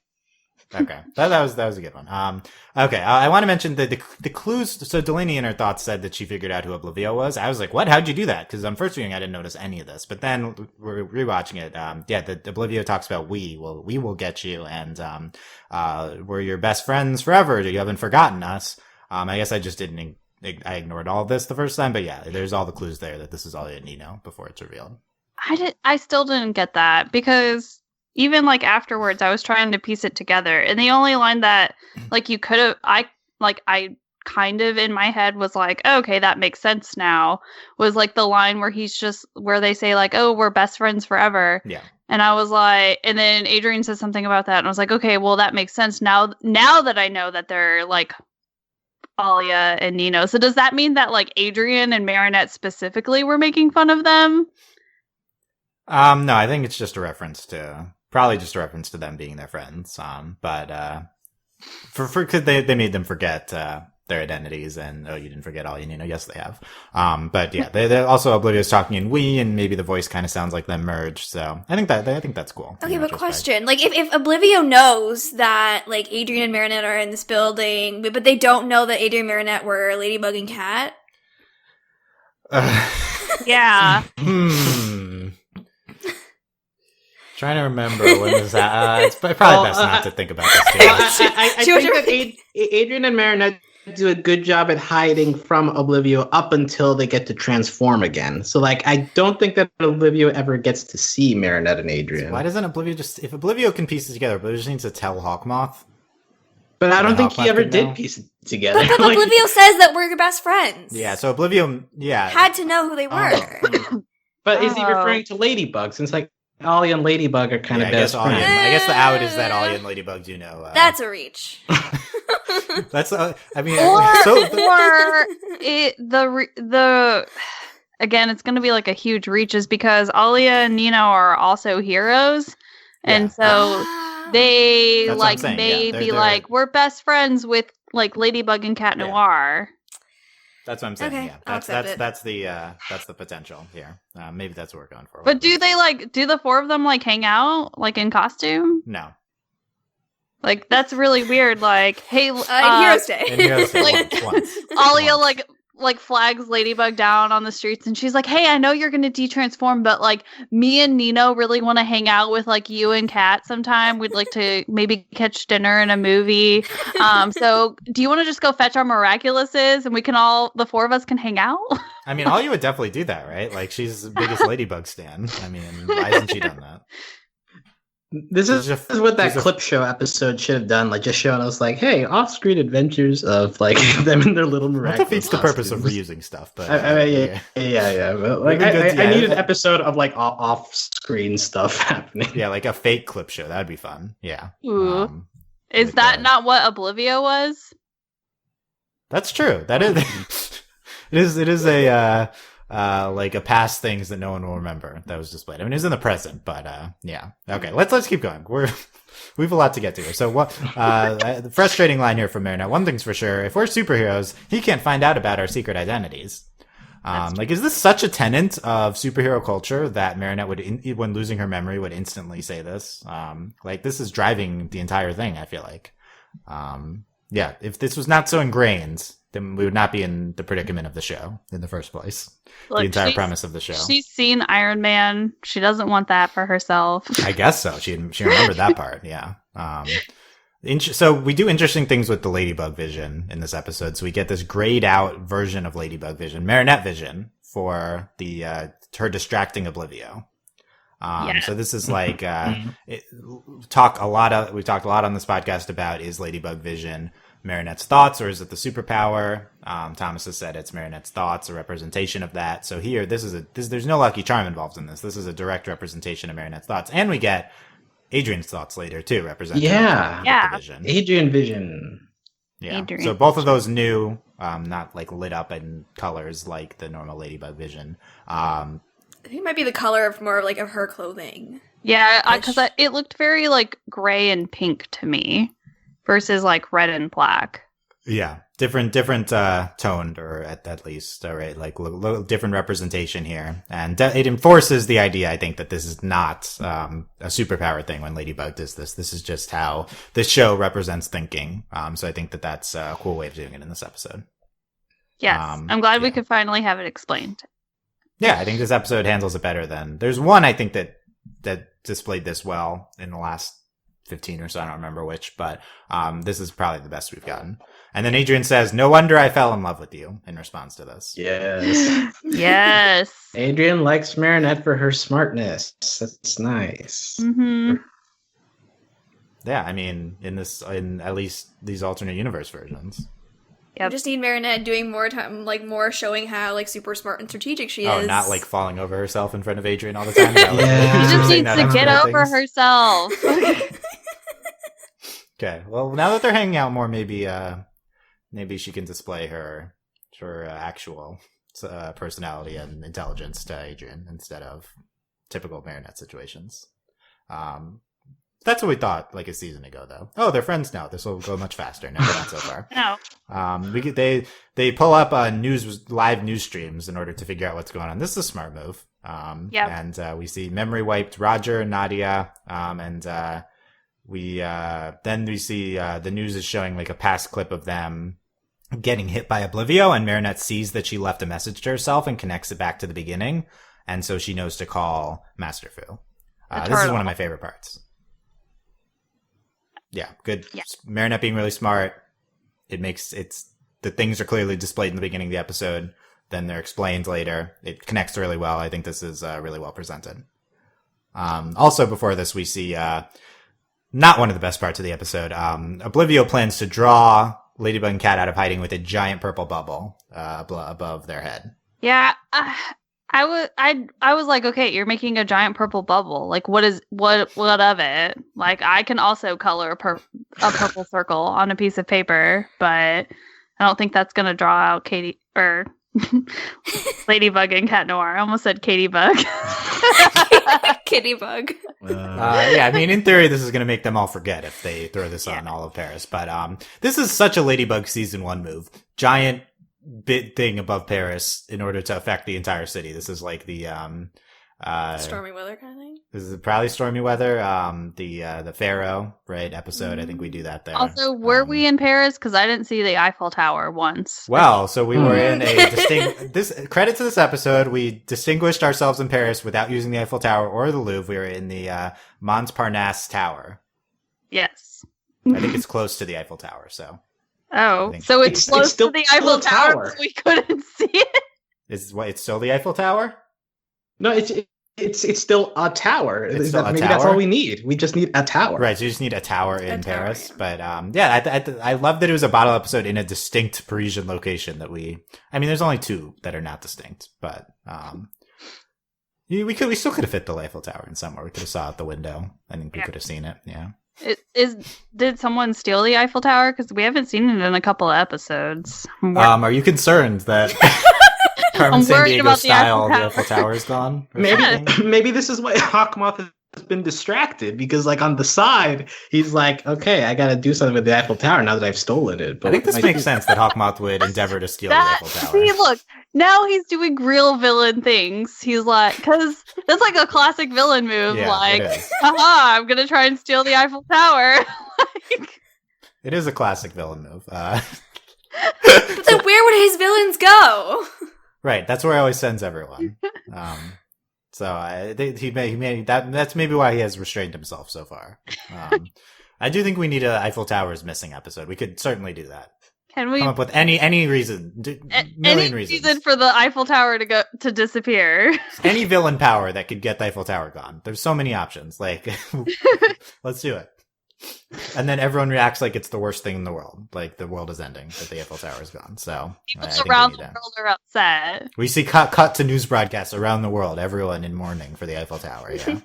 Okay, that was a good one. Okay, I want to mention the clues. So Delaney in her thoughts said that she figured out who Oblivio was. I was like, what? How'd you do that? Because on first viewing, I didn't notice any of this. But then we're rewatching it. The Oblivio talks about we will get you, and we're your best friends forever. You haven't forgotten us. I guess I just didn't. I ignored all of this the first time, but yeah, there's all the clues there that this is all you need to know before it's revealed. I still didn't get that because even like afterwards, I was trying to piece it together, and the only line that like you could have, I kind of in my head was like, oh, okay, that makes sense now. Was like the line where they say like, oh, we're best friends forever. Yeah. And I was like, and then Adrian said something about that, and I was like, okay, well that makes sense now that I know that they're like Alia and Nino. So does that mean that like Adrian and Marinette specifically were making fun of them? No, I think it's just a reference to them being their friends. But cause they made them forget their identities, and you didn't forget all you know. Yes, they have. But yeah, they're also Oblivio's talking in we, and maybe the voice kind of sounds like them merged. So I think that's cool. Okay, but question: like, if Oblivio knows that like Adrian and Marinette are in this building, but they don't know that Adrian and Marinette were Ladybug and Cat. Yeah. Trying to remember when was that. It's probably best not to think about this. I think that Adrian and Marinette do a good job at hiding from Oblivio up until they get to transform again. So, like, I don't think that Oblivio ever gets to see Marinette and Adrian. So why doesn't Oblivio if Oblivio can piece it together, Oblivio just needs to tell Hawkmoth? But I don't think he ever did piece it together. But then Oblivio says that we're your best friends. Yeah, so Oblivio, had to know who they were. But is he referring to Ladybug? Since, like, Ollie and Ladybug are kind of best friends. I guess the out is that Ollie and Ladybug do know. That's a reach. That's again, it's going to be like a huge reach, is because Alia and Nino are also heroes, and so they be like we're best friends with like Ladybug and Cat Noir. That's what I'm saying. Okay, yeah, that's the potential here. Maybe that's what we're going for. But do the four of them like hang out like in costume? No. Like, that's really weird. Like, hey, Heroes Day. And Heroes Day, Like, once. Alia, Once. like flags Ladybug down on the streets, and she's like, hey, I know you're gonna de-transform, but like me and Nino really want to hang out with like you and Kat sometime. We'd like to maybe catch dinner and a movie. So do you want to just go fetch our Miraculouses and we can the four of us can hang out? I mean, Alia would definitely do that, right? Like, she's the biggest Ladybug stan. I mean, why hasn't she done that? This is what that clip show episode should have done. Like, just showing us, like, hey, off-screen adventures of like them and their little miraculous. That defeats the purpose of reusing stuff. But yeah. But, like, I need an episode of like off-screen stuff happening. Yeah, like a fake clip show. That'd be fun. Yeah. Ooh. Is that not what Oblivio was? That's true. That is. It is a like a past things that no one will remember that was displayed. I mean, it's in the present, but yeah. Okay, let's keep going. We have a lot to get to here. So what? The frustrating line here from Marinette. One thing's for sure: if we're superheroes, he can't find out about our secret identities. Like, is this such a tenet of superhero culture that Marinette would, when losing her memory, would instantly say this? Like, this is driving the entire thing. I feel like, yeah. If this was not so ingrained, then we would not be in the predicament of the show in the first place. Look, the entire premise of the show. She's seen Iron Man. She doesn't want that for herself. I guess so. She remembered that part. Yeah. So we do interesting things with the Ladybug vision in this episode. So we get this grayed out version of Ladybug vision, Marinette vision, for her distracting Oblivio. So this is like we've talked a lot on this podcast about, is Ladybug vision Marinette's thoughts, or is it the superpower? Thomas has said it's Marinette's thoughts, a representation of that. So here, there's no Lucky Charm involved in this. This is a direct representation of Marinette's thoughts, and we get Adrian's thoughts later too, representing the vision. Adrian vision. Yeah. Adrian. So both of those new, not like lit up in colors like the normal Ladybug vision. I think it might be the color of more like of her clothing. Yeah, because it looked very like gray and pink to me, versus like red and black. Yeah, different toned, or at least, all right, like different representation here, and it enforces the idea, I think, that this is not a superpower thing when Ladybug does this. This is just how this show represents thinking. So I think that's a cool way of doing it in this episode. Yes, I'm glad we could finally have it explained. Yeah, I think this episode handles it better than there's one I think that displayed this well in the last 15 or so, I don't remember which, but this is probably the best we've gotten. And then Adrian says, "No wonder I fell in love with you," in response to this. Yes. Yes. Adrian likes Marinette for her smartness. That's nice. Mm-hmm. Yeah, I mean, in at least these alternate universe versions. Yep. We just need Marinette doing more time, like more showing how like super smart and strategic she is. Oh, not like falling over herself in front of Adrian all the time. She just needs to get over herself. Okay, well, now that they're hanging out more, maybe she can display her actual personality and intelligence to Adrian instead of typical Marinette situations. That's what we thought like a season ago, though. Oh, they're friends now. This will go much faster. No, not so far. No. They pull up live news streams in order to figure out what's going on. This is a smart move. And we see memory wiped Roger and Nadia. We see the news is showing like a past clip of them getting hit by Oblivio, and Marinette sees that she left a message to herself and connects it back to the beginning, and so she knows to call Master Fu. This is one of my favorite parts. Yeah, good. Yeah. Marinette being really smart. The things are clearly displayed in the beginning of the episode, then they're explained later. It connects really well. I think this is really well presented. Also, before this, we see not one of the best parts of the episode. Oblivio plans to draw Ladybug and Cat out of hiding with a giant purple bubble above their head. Yeah, I was like, okay, you're making a giant purple bubble. Like, what of it? Like, I can also color a purple circle on a piece of paper, but I don't think that's gonna draw out Katie or Ladybug and Cat Noir. I almost said Katie Bug. Kitty Bug. Yeah, I mean, in theory, this is going to make them all forget if they throw this on all of Paris. But this is such a Ladybug season 1 move. Giant bit thing above Paris in order to affect the entire city. This is like the stormy weather kind of thing. This is probably stormy weather. The Pharaoh, right, episode. I think we do that there. Also, were we in Paris? Because I didn't see the Eiffel Tower once. Well, so we were in a credit to this episode, we distinguished ourselves in Paris without using the Eiffel Tower or the Louvre. We were in the Montparnasse Tower. Yes. I think it's close to the Eiffel Tower, so. Oh, so it's close still to the Eiffel Tower, tower. so we couldn't see it? It's still the Eiffel Tower? No, it's still a tower. It's still a Maybe tower? that's all we need. We just need a tower. Right, so you just need a tower in tower, Paris. yeah. But I love that it was a bottle episode in a distinct Parisian location there's only two that are not distinct, but we still could have fit the Eiffel Tower in somewhere. We could have saw out the window. I think we could have seen it, yeah. Did someone steal the Eiffel Tower? Because we haven't seen it in a couple of episodes. Are you concerned that Carmen I'm San worried Diego about the style Eiffel the Eiffel Tower is gone? or Maybe something? maybe this is why Hawkmoth has been distracted, because like on the side he's like, okay, I gotta do something with the Eiffel Tower now that I've stolen it. But I think this makes sense that Hawkmoth would endeavor to steal the Eiffel Tower. See, look, now he's doing real villain things. He's like, because that's like a classic villain move. Yeah, like, it is. haha, I'm gonna try and steal the Eiffel Tower. Like, It is a classic villain move. But then where would his villains go? Right, that's where he always sends everyone. He may that's maybe why he has restrained himself so far. I do think we need a Eiffel Tower's missing episode. We could certainly do that. can we Come up with any reason, million any reasons, reason for the Eiffel Tower to disappear? any villain power that could get the Eiffel Tower gone. There's so many options. Like, let's do it. And then everyone reacts like it's the worst thing in the world. Like the world is ending, that the Eiffel Tower is gone. So People I think around we the need that. world are upset. We see cut to news broadcasts around the world, everyone in mourning for the Eiffel Tower. Yeah,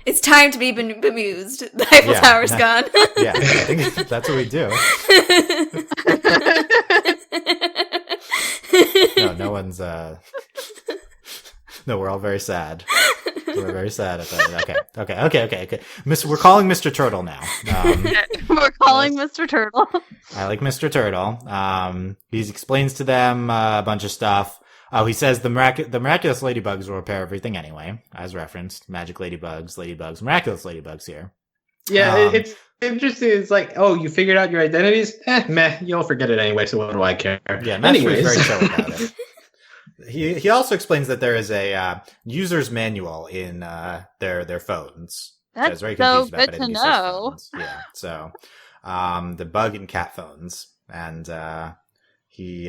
It's time to be bemused. The Eiffel Yeah, Tower's no. gone. yeah. I think that's what we do. No one's. No, we're all very sad. We're very sad at that. Okay. We're calling Mr. Turtle now. We're calling Mr. Turtle. I like Mr. Turtle. He explains to them a bunch of stuff. Oh, he says the miraculous ladybugs will repair everything anyway, as referenced. Magic ladybugs, miraculous ladybugs here. Yeah, it's interesting. It's like, oh, you figured out your identities? Meh, you'll forget it anyway, so what do I care? Yeah, Master is anyways. very chill about it. He also explains that there is a user's manual in their phones. which I was That's very so confused about, good but I to think he says know. phones. Yeah, so the bug and cat phones, and we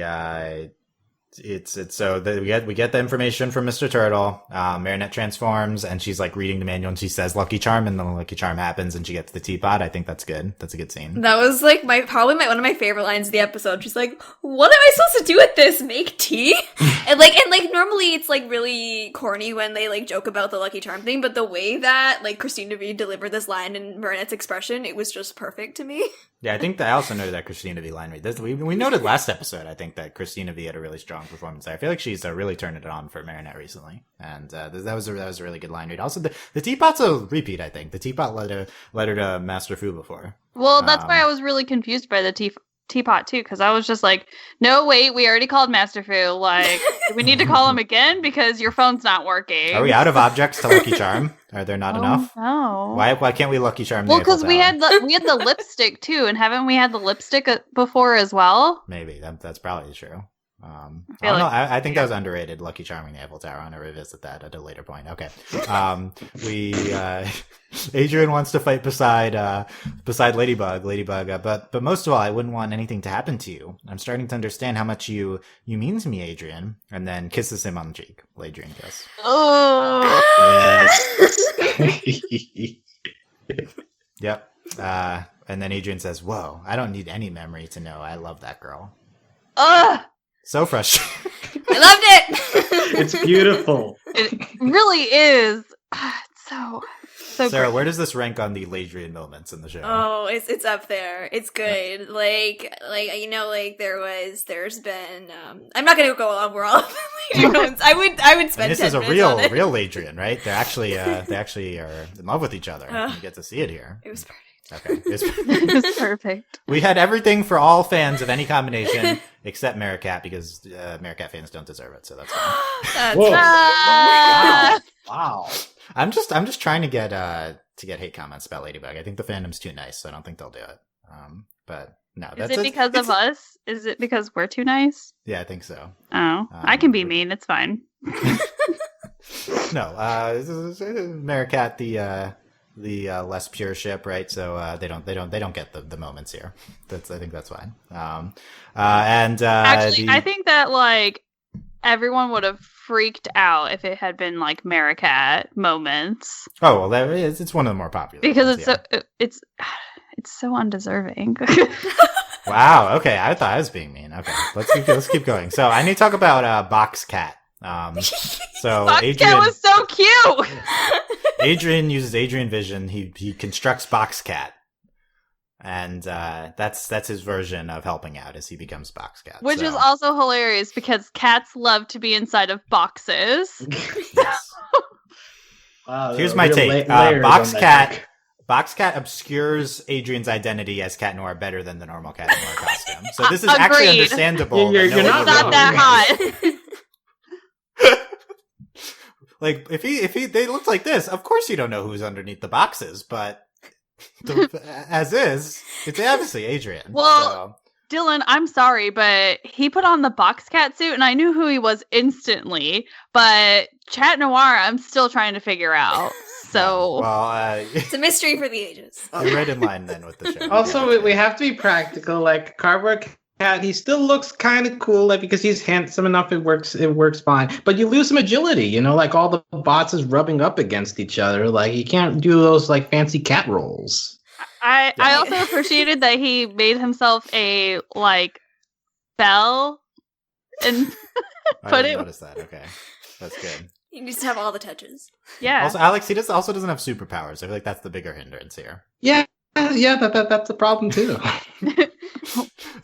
get the information from Mr. Turtle. Marinette transforms, and she's like reading the manual, and she says "Lucky Charm," and then the Lucky Charm happens, and she gets the teapot. I think that's good. That's a good scene. That was like probably one of my favorite lines of the episode. She's like, "What am I supposed to do with this? Make tea?" and normally it's like really corny when they like joke about the Lucky Charm thing, but the way that like Christina V delivered this line and Marinette's expression, it was just perfect to me. Yeah, I think that I also noted that Christina V line read. We noted last episode, I think, that Christina V had a really strong performance there. I feel like she's really turned it on for Marinette recently, and that was a really good line read. Also, the teapot's a repeat. I think the teapot led her to Master Fu before. Well, that's why I was really confused by the teapot too, because I was just like, no, wait, we already called Master Fu. Like, do we need to call him again because your phone's not working? Are we out of objects to Lucky Charm? Are there not enough? No. Why can't we Lucky Charm? Well, because because we had the lipstick too, and haven't we had the lipstick before as well? Maybe that's probably true. I feel don't know. like- I think that was underrated. Lucky Charming the Eiffel Tower. I'm gonna revisit that at a later point. Okay. Adrian wants to fight beside Ladybug. But most of all, I wouldn't want anything to happen to you. I'm starting to understand how much you mean to me, Adrian. And then kisses him on the cheek. Adrian kiss. Oh. Yep. And then Adrian says, "Whoa, I don't need any memory to know I love that girl." Ugh. So frustrating. I loved it. It's beautiful. It really is. It's so Sarah, great. where does this rank on the Ladrian moments in the show? Oh, it's up there. It's good. Like there's been I'm not gonna go over all of the moments. I would spend And this 10 is a minutes on it. real Ladrian, right? They actually are in love with each other. You get to see it here. It was perfect. Okay. It's perfect. We had everything for all fans of any combination except Meerkat, because Meerkat fans don't deserve it, so that's fine. That's Whoa. Ah! Wow. I'm just trying to get hate comments about Ladybug. I think the fandom's too nice, so I don't think they'll do it. But no, Is it because of us? Is it because we're too nice? Yeah, I think so. Oh, I can be mean. It's fine. No, Maricat, the less pure ship, right? So they don't get the moments here. I think that's fine. Actually, I think that like everyone would have freaked out if it had been like Maricat moments. Oh well, it's one of the more popular because ones, it's so undeserving. Wow. Okay, I thought I was being mean. Okay, let's keep going. So I need to talk about Box Cat. So Box Cat was so cute. Adrian uses Adrian Vision. He constructs Box Cat, and that's his version of helping out as he becomes Box Cat, which is also hilarious because cats love to be inside of boxes. Yes. Wow, here's my take. Box Cat obscures Adrian's identity as Cat Noir better than the normal Cat Noir costume. So this is actually understandable. You're not that hot. Like if they looked like this, of course you don't know who's underneath the boxes, but as is, it's obviously Adrian. Well, Dylan, I'm sorry, but he put on the Box Cat suit and I knew who he was instantly, but Cat Noir I'm still trying to figure out. So it's a mystery for the ages. You're right in line then with the show. Also, we have to be practical. Like Cardboard Cat, he still looks kind of cool, like because he's handsome enough. It works fine. But you lose some agility. Like all the bots is rubbing up against each other. Like you can't do those like fancy cat rolls. I also appreciated that he made himself a like bell and I didn't notice that. Okay, that's good. He needs to have all the touches. Yeah. Also, Alex, he also doesn't have superpowers. I feel like that's the bigger hindrance here. Yeah, that's a problem too.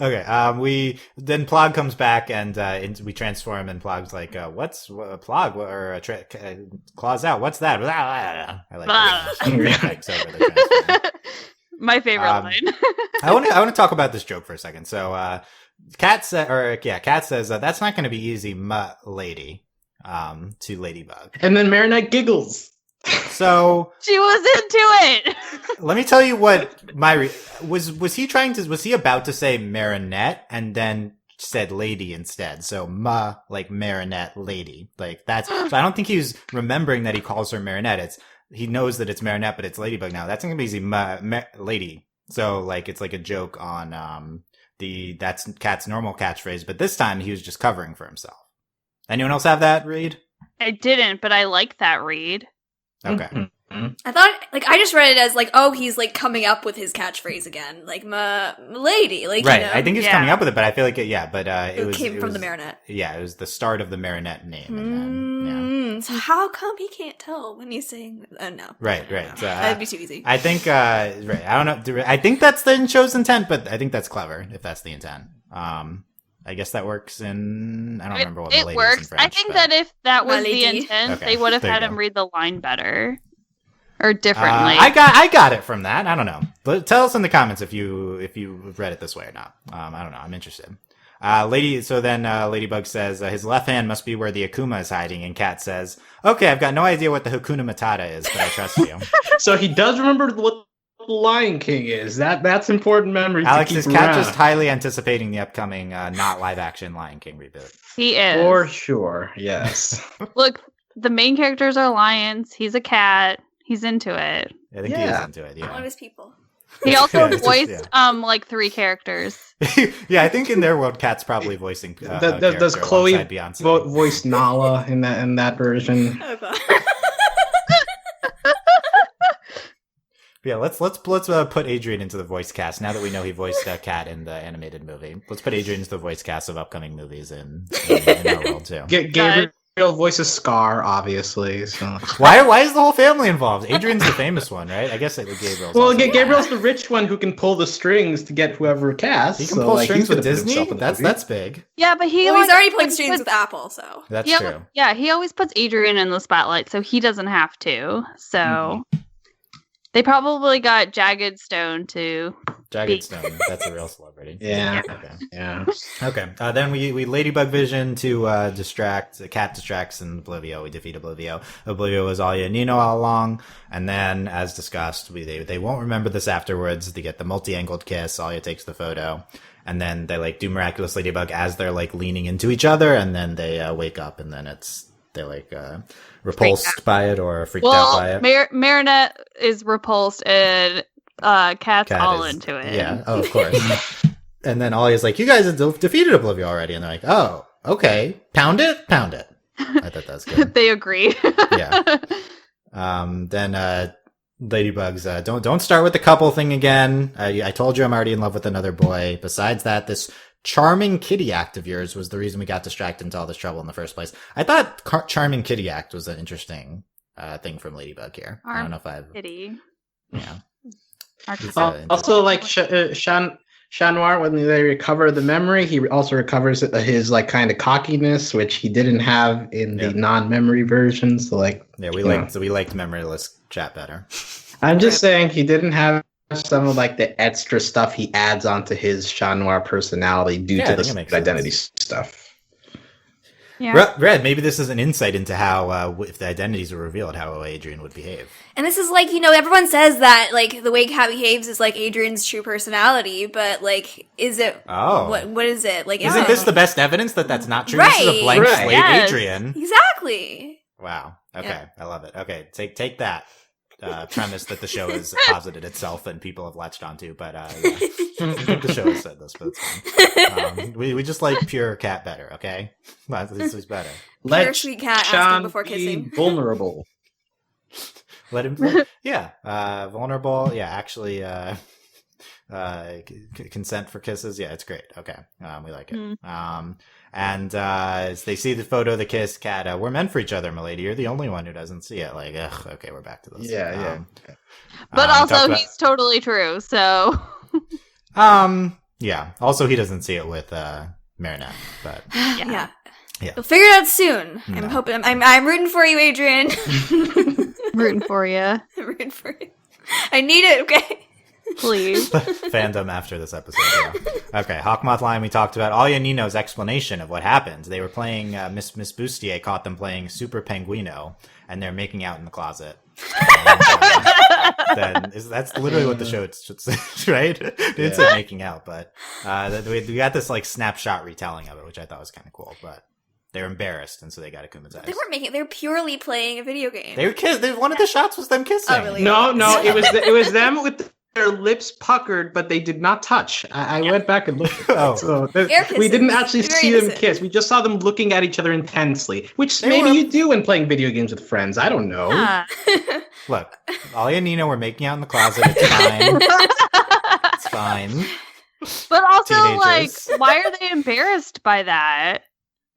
Okay, then Plog comes back and we transform, and Plog's like, "What's Plog or claws out? What's that?" I like my favorite line. I want to talk about this joke for a second. So, Cat says that's not going to be easy, lady. To Ladybug, and then Marinette giggles. So she was into it. Let me tell you what was he about to say Marinette and then said lady instead. So like Marinette lady, like that's. So I don't think he was remembering that he calls her Marinette. He knows that it's Marinette, but it's Ladybug now. That's not gonna be easy, lady. So like it's like a joke on that's Cat's normal catchphrase, but this time he was just covering for himself. Anyone else have that read? I didn't, but I like that read. Okay. Mm-hmm. I thought, like, I just read it as, like, oh, he's, like, coming up with his catchphrase again. Like, my lady. Like, right. You know? I think he's coming up with it, but I feel like, it came from the Marinette. Yeah, it was the start of the Marinette name. And then, So how come he can't tell when he's saying, no. Right. No. That'd be too easy. I think, right. I don't know. I think that's the show's intent, but I think that's clever if that's the intent. I guess that works in. I don't remember what the lady is in French. I think that if that was the intent, they would have had him read the line better or differently. I got it from that. I don't know. But tell us in the comments if you read it this way or not. I don't know. I'm interested. Ladybug says his left hand must be where the Akuma is hiding, and Cat says, "Okay, I've got no idea what the Hakuna Matata is, but I trust you." So he does remember what the Lion King is. That's important memory. Alex, is Cat just highly anticipating the upcoming not live action Lion King reboot? He is. For sure, yes. Look, the main characters are lions. He's a cat. He's into it. I think he is into it. Yeah. One of his people. He also voiced like 3 characters. Yeah, I think in their world, Cat's probably voicing. Does Chloe voice Nala in that version? Oh god. Yeah, let's put Adrian into the voice cast now that we know he voiced Cat in the animated movie. Let's put Adrian into the voice cast of upcoming movies in our world too. Gabriel voices Scar, obviously. So why is the whole family involved? Adrian's the famous one, right? I guess Gabriel's. Well, Gabriel's the rich one who can pull the strings to get whoever cast. He can pull strings with Disney. That's big. Yeah, but he's already played strings with Apple, so that's true. Yeah, he always puts Adrian in the spotlight, so he doesn't have to. So. They probably got Jagged Stone to Jagged Stone. That's a real celebrity. Yeah. Okay. Yeah. Okay. Then we Ladybug Vision to distract. The cat distracts and Oblivio. We defeat Oblivio. Oblivio was Alia and Nino all along. And then, as discussed, they won't remember this afterwards. They get the multi-angled kiss. Alia takes the photo. And then they like do Miraculous Ladybug as they're like leaning into each other. And then they wake up and then they're like repulsed by it or freaked out by it. Marinette is repulsed and Cat's Cat all is- into it. Yeah. Oh, of course. And then Alia's like, you guys have defeated Oblivio already. And they're like, oh, okay. Pound it. I thought that was good. They agree. Yeah. Then Ladybugs, don't start with the couple thing again. I told you I'm already in love with another boy. Besides that, this charming kitty act of yours was the reason we got distracted into all this trouble in the first place. I thought charming kitty act was an interesting thing from Ladybug here. I don't know if I've... Kitty. Yeah. Also, like Chat Noir, when they recover the memory, he also recovers his like kind of cockiness, which he didn't have in the non-memory version. So like, we liked memoryless Chat better. I'm just saying he didn't have some of like the extra stuff he adds onto his Chat Noir personality due to the identity stuff. Yeah. Red, maybe this is an insight into how, if the identities were revealed, how Adrian would behave. And this is like, everyone says that, like, the way Cat behaves is, like, Adrian's true personality, but, like, is it... Oh. What is it? Like, Isn't this the best evidence that that's not true? Right. This is a blank slate Adrian. Exactly. Wow. Okay. Yeah. I love it. Okay. Take that. Premise that the show has posited itself and people have latched onto, but I think the show has said this, but it's fine. We just like pure Cat better, okay? This is better. Pure sweet Cat asking before kissing. Vulnerable. Let him, vulnerable. Yeah, actually, consent for kisses. Yeah, it's great. Okay, we like it. And as they see the photo of the kiss, Cat, we're meant for each other, milady. You're the only one who doesn't see it. Like, okay, we're back to this. Yeah. But also, he's totally true, so... Yeah. Also, he doesn't see it with Marinette, but... Yeah. We'll figure it out soon. No. I'm hoping... I'm rooting for you, Adrian. Rooting for you. I'm rooting for you. I need it, okay? Please. Fandom after this episode. Yeah. Okay, Hawkmoth line we talked about. Alia and Nino's explanation of what happened. They were playing, Miss Bustier caught them playing Super Penguino, and they're making out in the closet. And, that's literally what the show says, right? It didn't say making out, but we got this like snapshot retelling of it, which I thought was kind of cool, but they're embarrassed, and so they got akumatized. They weren't making it. They were purely playing a video game. They were kissing. One of the shots was them kissing. Oh, really? No, it was them with their lips puckered, but they did not touch. I went back and looked at that. So we didn't actually see them kiss. We just saw them looking at each other intensely, which you do when playing video games with friends. I don't know. Yeah. Look, Alia and Nino were making out in the closet. It's fine. It's fine. But also, Teenagers. like, why are they embarrassed by that?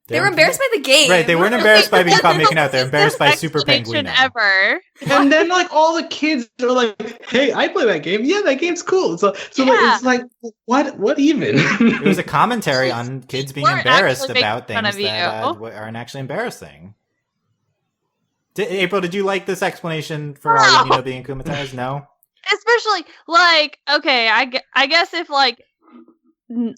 They were embarrassed by the game. Right, they weren't embarrassed by being caught making out. They're embarrassed by Super Explanation Penguino. Ever. And then, like, all the kids are like, "Hey, I play that game. Yeah, that game's cool." So Yeah. it's like, what even? It was a commentary on kids being We're embarrassed actually about making fun things of that you. aren't actually embarrassing. April, did you like this explanation for Alia and Nino being akumatized? No? Especially, like, okay, I guess if, like,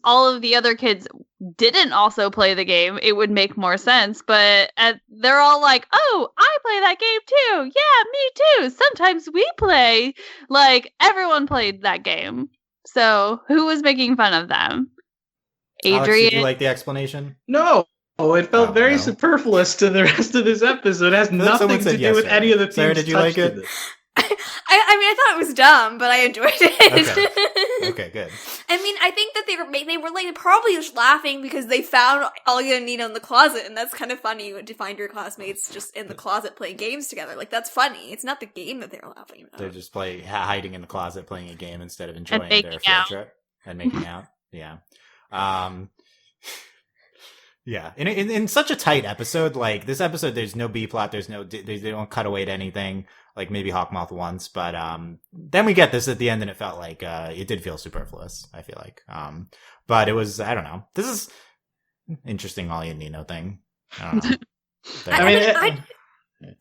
all of the other kids didn't also play the game, it would make more sense. But they're all like, "Oh, I play that game too. Yeah, me too. Sometimes we play." Like, everyone played that game. So who was making fun of them? Adrian. Alex, did you like the explanation? No. It felt very superfluous to the rest of this episode. It has nothing to do with any of the things. Sarah, did you like it? I mean, I thought it was dumb, but I enjoyed it. Okay, good. I mean, I think that they were like probably just laughing because they found Alia and Nino in the closet, and that's kind of funny to find your classmates just in the closet playing games together. Like, that's funny. It's not the game that they're laughing about. They're just hiding in the closet playing a game instead of enjoying their field trip and making out. Yeah. Yeah, in such a tight episode, like this episode, there's no B plot, they don't cut away to anything, like maybe Hawkmoth once, but then we get this at the end, and it felt like it did feel superfluous. I feel like, but it was, I don't know. This is interesting, Ollie and Nino thing. I don't know.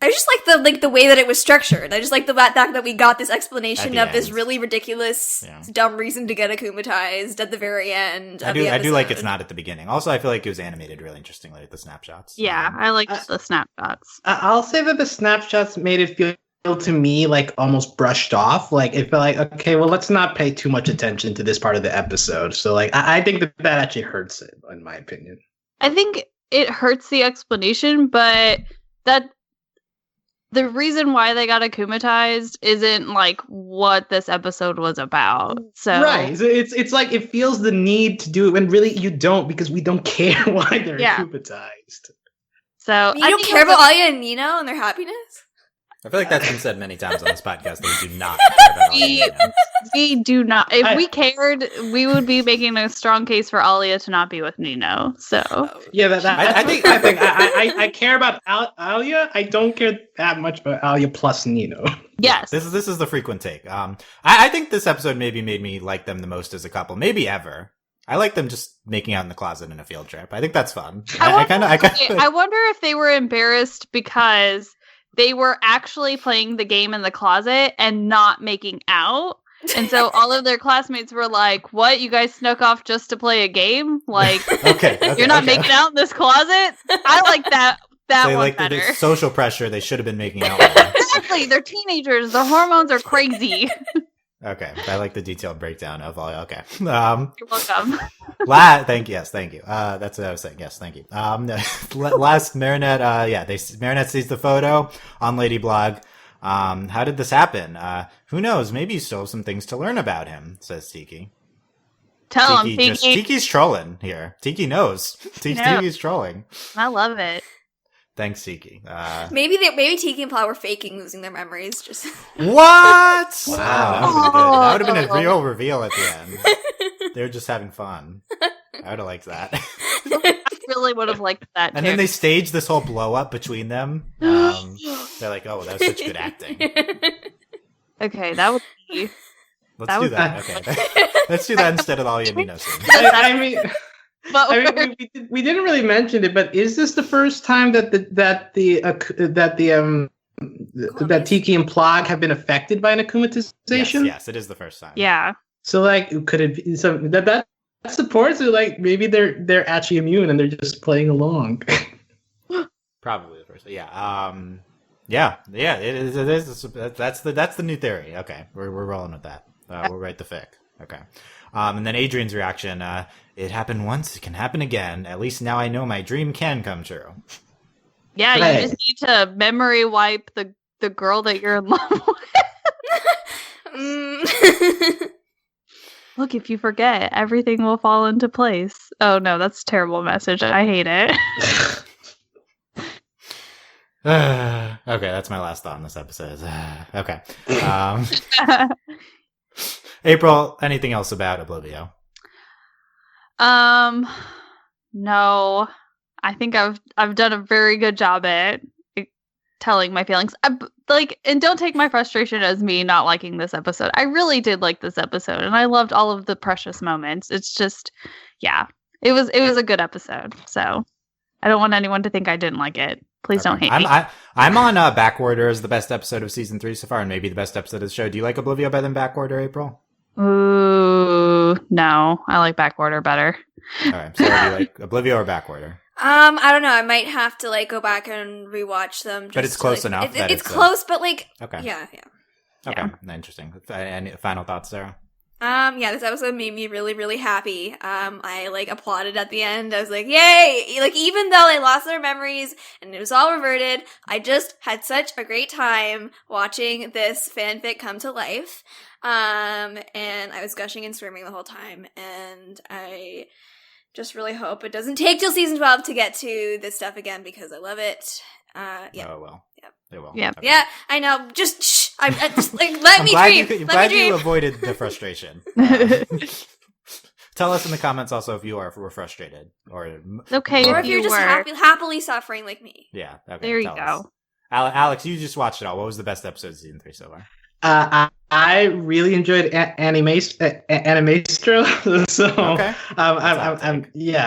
I just like the way that it was structured. I just like the fact that we got this explanation of this really ridiculous, dumb reason to get akumatized at the very end. I do like it's not at the beginning. Also, I feel like it was animated really interestingly with the snapshots. Yeah, I liked the snapshots. I'll say that the snapshots made it feel to me like almost brushed off. Like it felt like, okay, well, let's not pay too much attention to this part of the episode. So like I think that actually hurts it, in my opinion. I think it hurts the explanation, but that the reason why they got akumatized isn't like what this episode was about. So right, it's like it feels the need to do it when really you don't, because we don't care why they're akumatized. So you don't care about Alia and Nino and their happiness? I feel like that's been said many times on this podcast. They do not care about Alia. We do not. If we cared, we would be making a strong case for Alia to not be with Nino. So yeah, I care about Alia. I don't care that much about Alia plus Nino. Yes, this is the frequent take. I think this episode maybe made me like them the most as a couple, maybe ever. I like them just making out in the closet in a field trip. I think that's fun. I wonder if they were embarrassed because they were actually playing the game in the closet and not making out. And so all of their classmates were like, what? You guys snuck off just to play a game? Like, you're not making out in this closet? I like that so one like better. The social pressure, they should have been making out. Exactly. They're teenagers. Their hormones are crazy. Okay. I like the detailed breakdown of all. Okay. You're welcome. Thank you. That's what I was saying. Yes, thank you. Last Marinette, Marinette sees the photo on Ladyblog. How did this happen? Who knows? Maybe you still have some things to learn about him, says Tiki. Tell him, Tiki. Tiki's trolling here. Tiki knows. Tiki's trolling. I love it. Thanks, Tiki. Maybe Tiki and Plow were faking losing their memories. Just what? Wow, that would have been a real reveal at the end. They were just having fun. I would have liked that. I really would have liked that. And then they staged this whole blow up between them. They're like, "Oh, that was such good acting." Okay, that would be. Let's do that. Okay, let's do that instead of all your Nino scene. We didn't really mention it, but is this the first time that Tiki and Plag have been affected by an akumatization? Yes, it is the first time. Yeah. So, like, could it be something that supports it? Like, maybe they're actually immune and they're just playing along. Probably the first. Yeah. Yeah. It is. That's the new theory. Okay, we're rolling with that. We'll write the fic. Okay. And then Adrian's reaction. It happened once, it can happen again. At least now I know my dream can come true. Yeah, you just need to memory wipe the girl that you're in love with. Look, if you forget, everything will fall into place. Oh no, that's a terrible message. I hate it. Okay, that's my last thought on this episode. Okay. April, anything else about Oblivio? No. I think I've done a very good job at telling my feelings. And don't take my frustration as me not liking this episode. I really did like this episode, and I loved all of the precious moments. It's just, yeah, it was a good episode. So I don't want anyone to think I didn't like it. Please don't hate me. I'm on Backorder as the best episode of season 3 so far, and maybe the best episode of the show. Do you like Oblivio better than Backorder, April? Ooh, no. I like Backorder better. All right. So do you like Oblivio or Backorder? I don't know. I might have to go back and rewatch them. But it's close enough. It's close, but okay. Yeah. Okay, interesting. Any final thoughts, Sarah? Yeah, this episode made me really, really happy. I applauded at the end. I was like, yay! Even though they lost their memories and it was all reverted, I just had such a great time watching this fanfic come to life. And I was gushing and screaming the whole time, and I just really hope it doesn't take till season 12 to get to this stuff again, because I love it. Yeah. Oh, well. Yep. It will. Yeah. Okay. Yeah, I know. Just shh. I'm just let me dream. I'm glad you avoided the frustration. Tell us in the comments also if you were frustrated or okay, or if you're just happily suffering like me. Yeah. Okay, there you go. Alex, you just watched it all. What was the best episode of season 3 so far? I really enjoyed Animastro. So okay.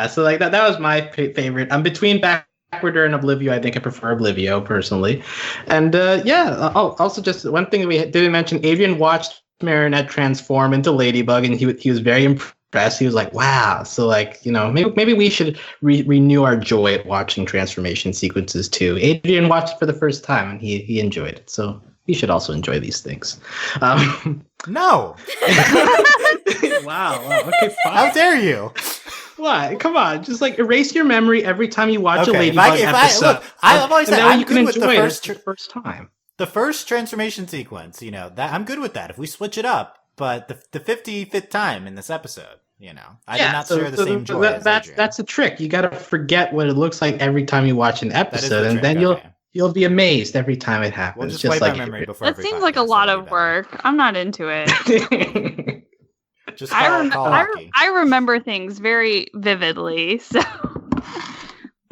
So that was my favorite. I'm between backwarder in Oblivio. I think I prefer Oblivio personally. And also just one thing that we didn't mention, Adrian watched Marinette transform into Ladybug, and he was very impressed. He was like, wow. So like, maybe we should renew our joy at watching transformation sequences too. Adrian watched it for the first time and he enjoyed it. So we should also enjoy these things. No. Wow. Okay, fine. How dare you? What? Come on, just like erase your memory every time you watch a Ladybug episode. I've always said I'm good with the first time. The first transformation sequence, that I'm good with that if we switch it up. But the 55th time in this episode, I did not share the same joy. That's the trick. You got to forget what it looks like every time you watch an episode, and then you'll be amazed every time it happens. We'll just wipe my memory before. That seems like a lot of work. I'm not into it. Just I remember things very vividly, so.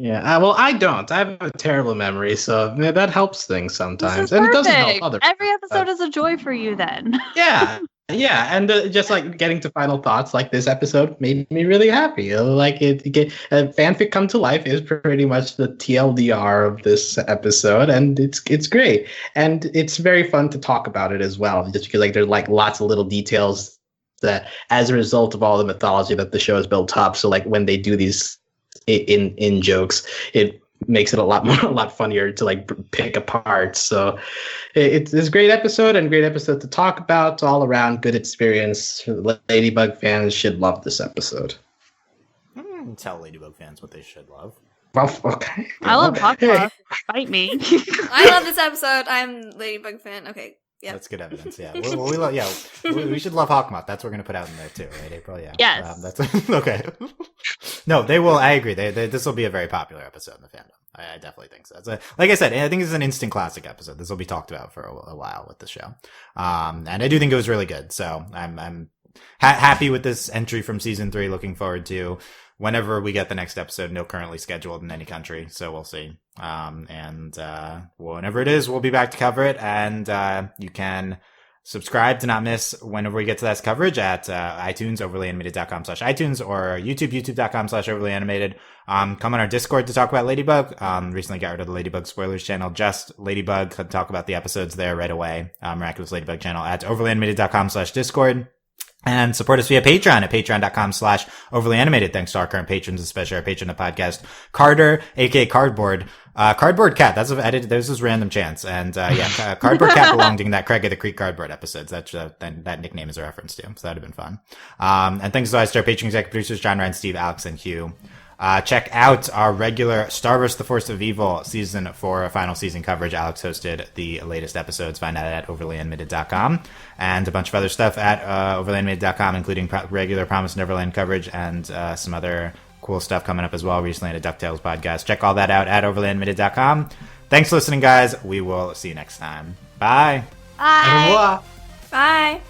Yeah, well, I don't. I have a terrible memory, so that helps things sometimes, and it doesn't help other. Every episode is a joy for you, then. Yeah, and just like getting to final thoughts, like this episode made me really happy. Like fanfic come to life is pretty much the TLDR of this episode, and it's great, and it's very fun to talk about it as well, just because like there's like lots of little details that, as a result of all the mythology that the show has built up. So like when they do these in jokes, it makes it a lot funnier to like pick apart. So it's a great episode to talk about. All around good experience. Ladybug fans should love this episode. Tell Ladybug fans what they should love. Well, okay. I love Hawkmoth. Fight me. I love this episode. I'm Ladybug fan. Okay. Yeah. That's good evidence. Yeah, we should love Hawkmoth. That's what we're gonna put out in there too, right, April? Yeah. Yes. That's okay. No, they will. I agree. This will be a very popular episode in the fandom. I definitely think so. Like I said, I think it's an instant classic episode. This will be talked about for a while with the show. And I do think it was really good. So I'm happy with this entry from season 3. Looking forward to whenever we get the next episode. No currently scheduled in any country, so we'll see. Whenever it is, we'll be back to cover it. And you can subscribe to not miss whenever we get to that coverage at iTunes, overlyanimated.com/iTunes, or youtube.com/overlyanimated. Come on our Discord to talk about Ladybug. Recently got rid of the Ladybug spoilers channel, just Ladybug. Could talk about the episodes there right away. Miraculous Ladybug channel at overlyanimated.com/Discord. And support us via Patreon at patreon.com/overlyanimated. Thanks to our current patrons, especially our patron of the podcast, Carter, aka Cardboard. Cardboard Cat. That's there's this random chance. And, Cardboard Cat belonged in that Craig of the Creek Cardboard episodes. That nickname is a reference to. So that'd have been fun. And thanks to our patron executive producers, John, Ryan, Steve, Alex, and Hugh. Check out our regular Star Wars: The Force of Evil season 4 final season coverage. Alex hosted the latest episodes. Find out at overlyanimated.com, and a bunch of other stuff at overlyanimated.com, including regular Promised Neverland coverage and some other cool stuff coming up as well. Recently had a DuckTales podcast. Check all that out at overlyanimated.com. Thanks for listening, guys. We will see you next time. Bye. Bye. Bye.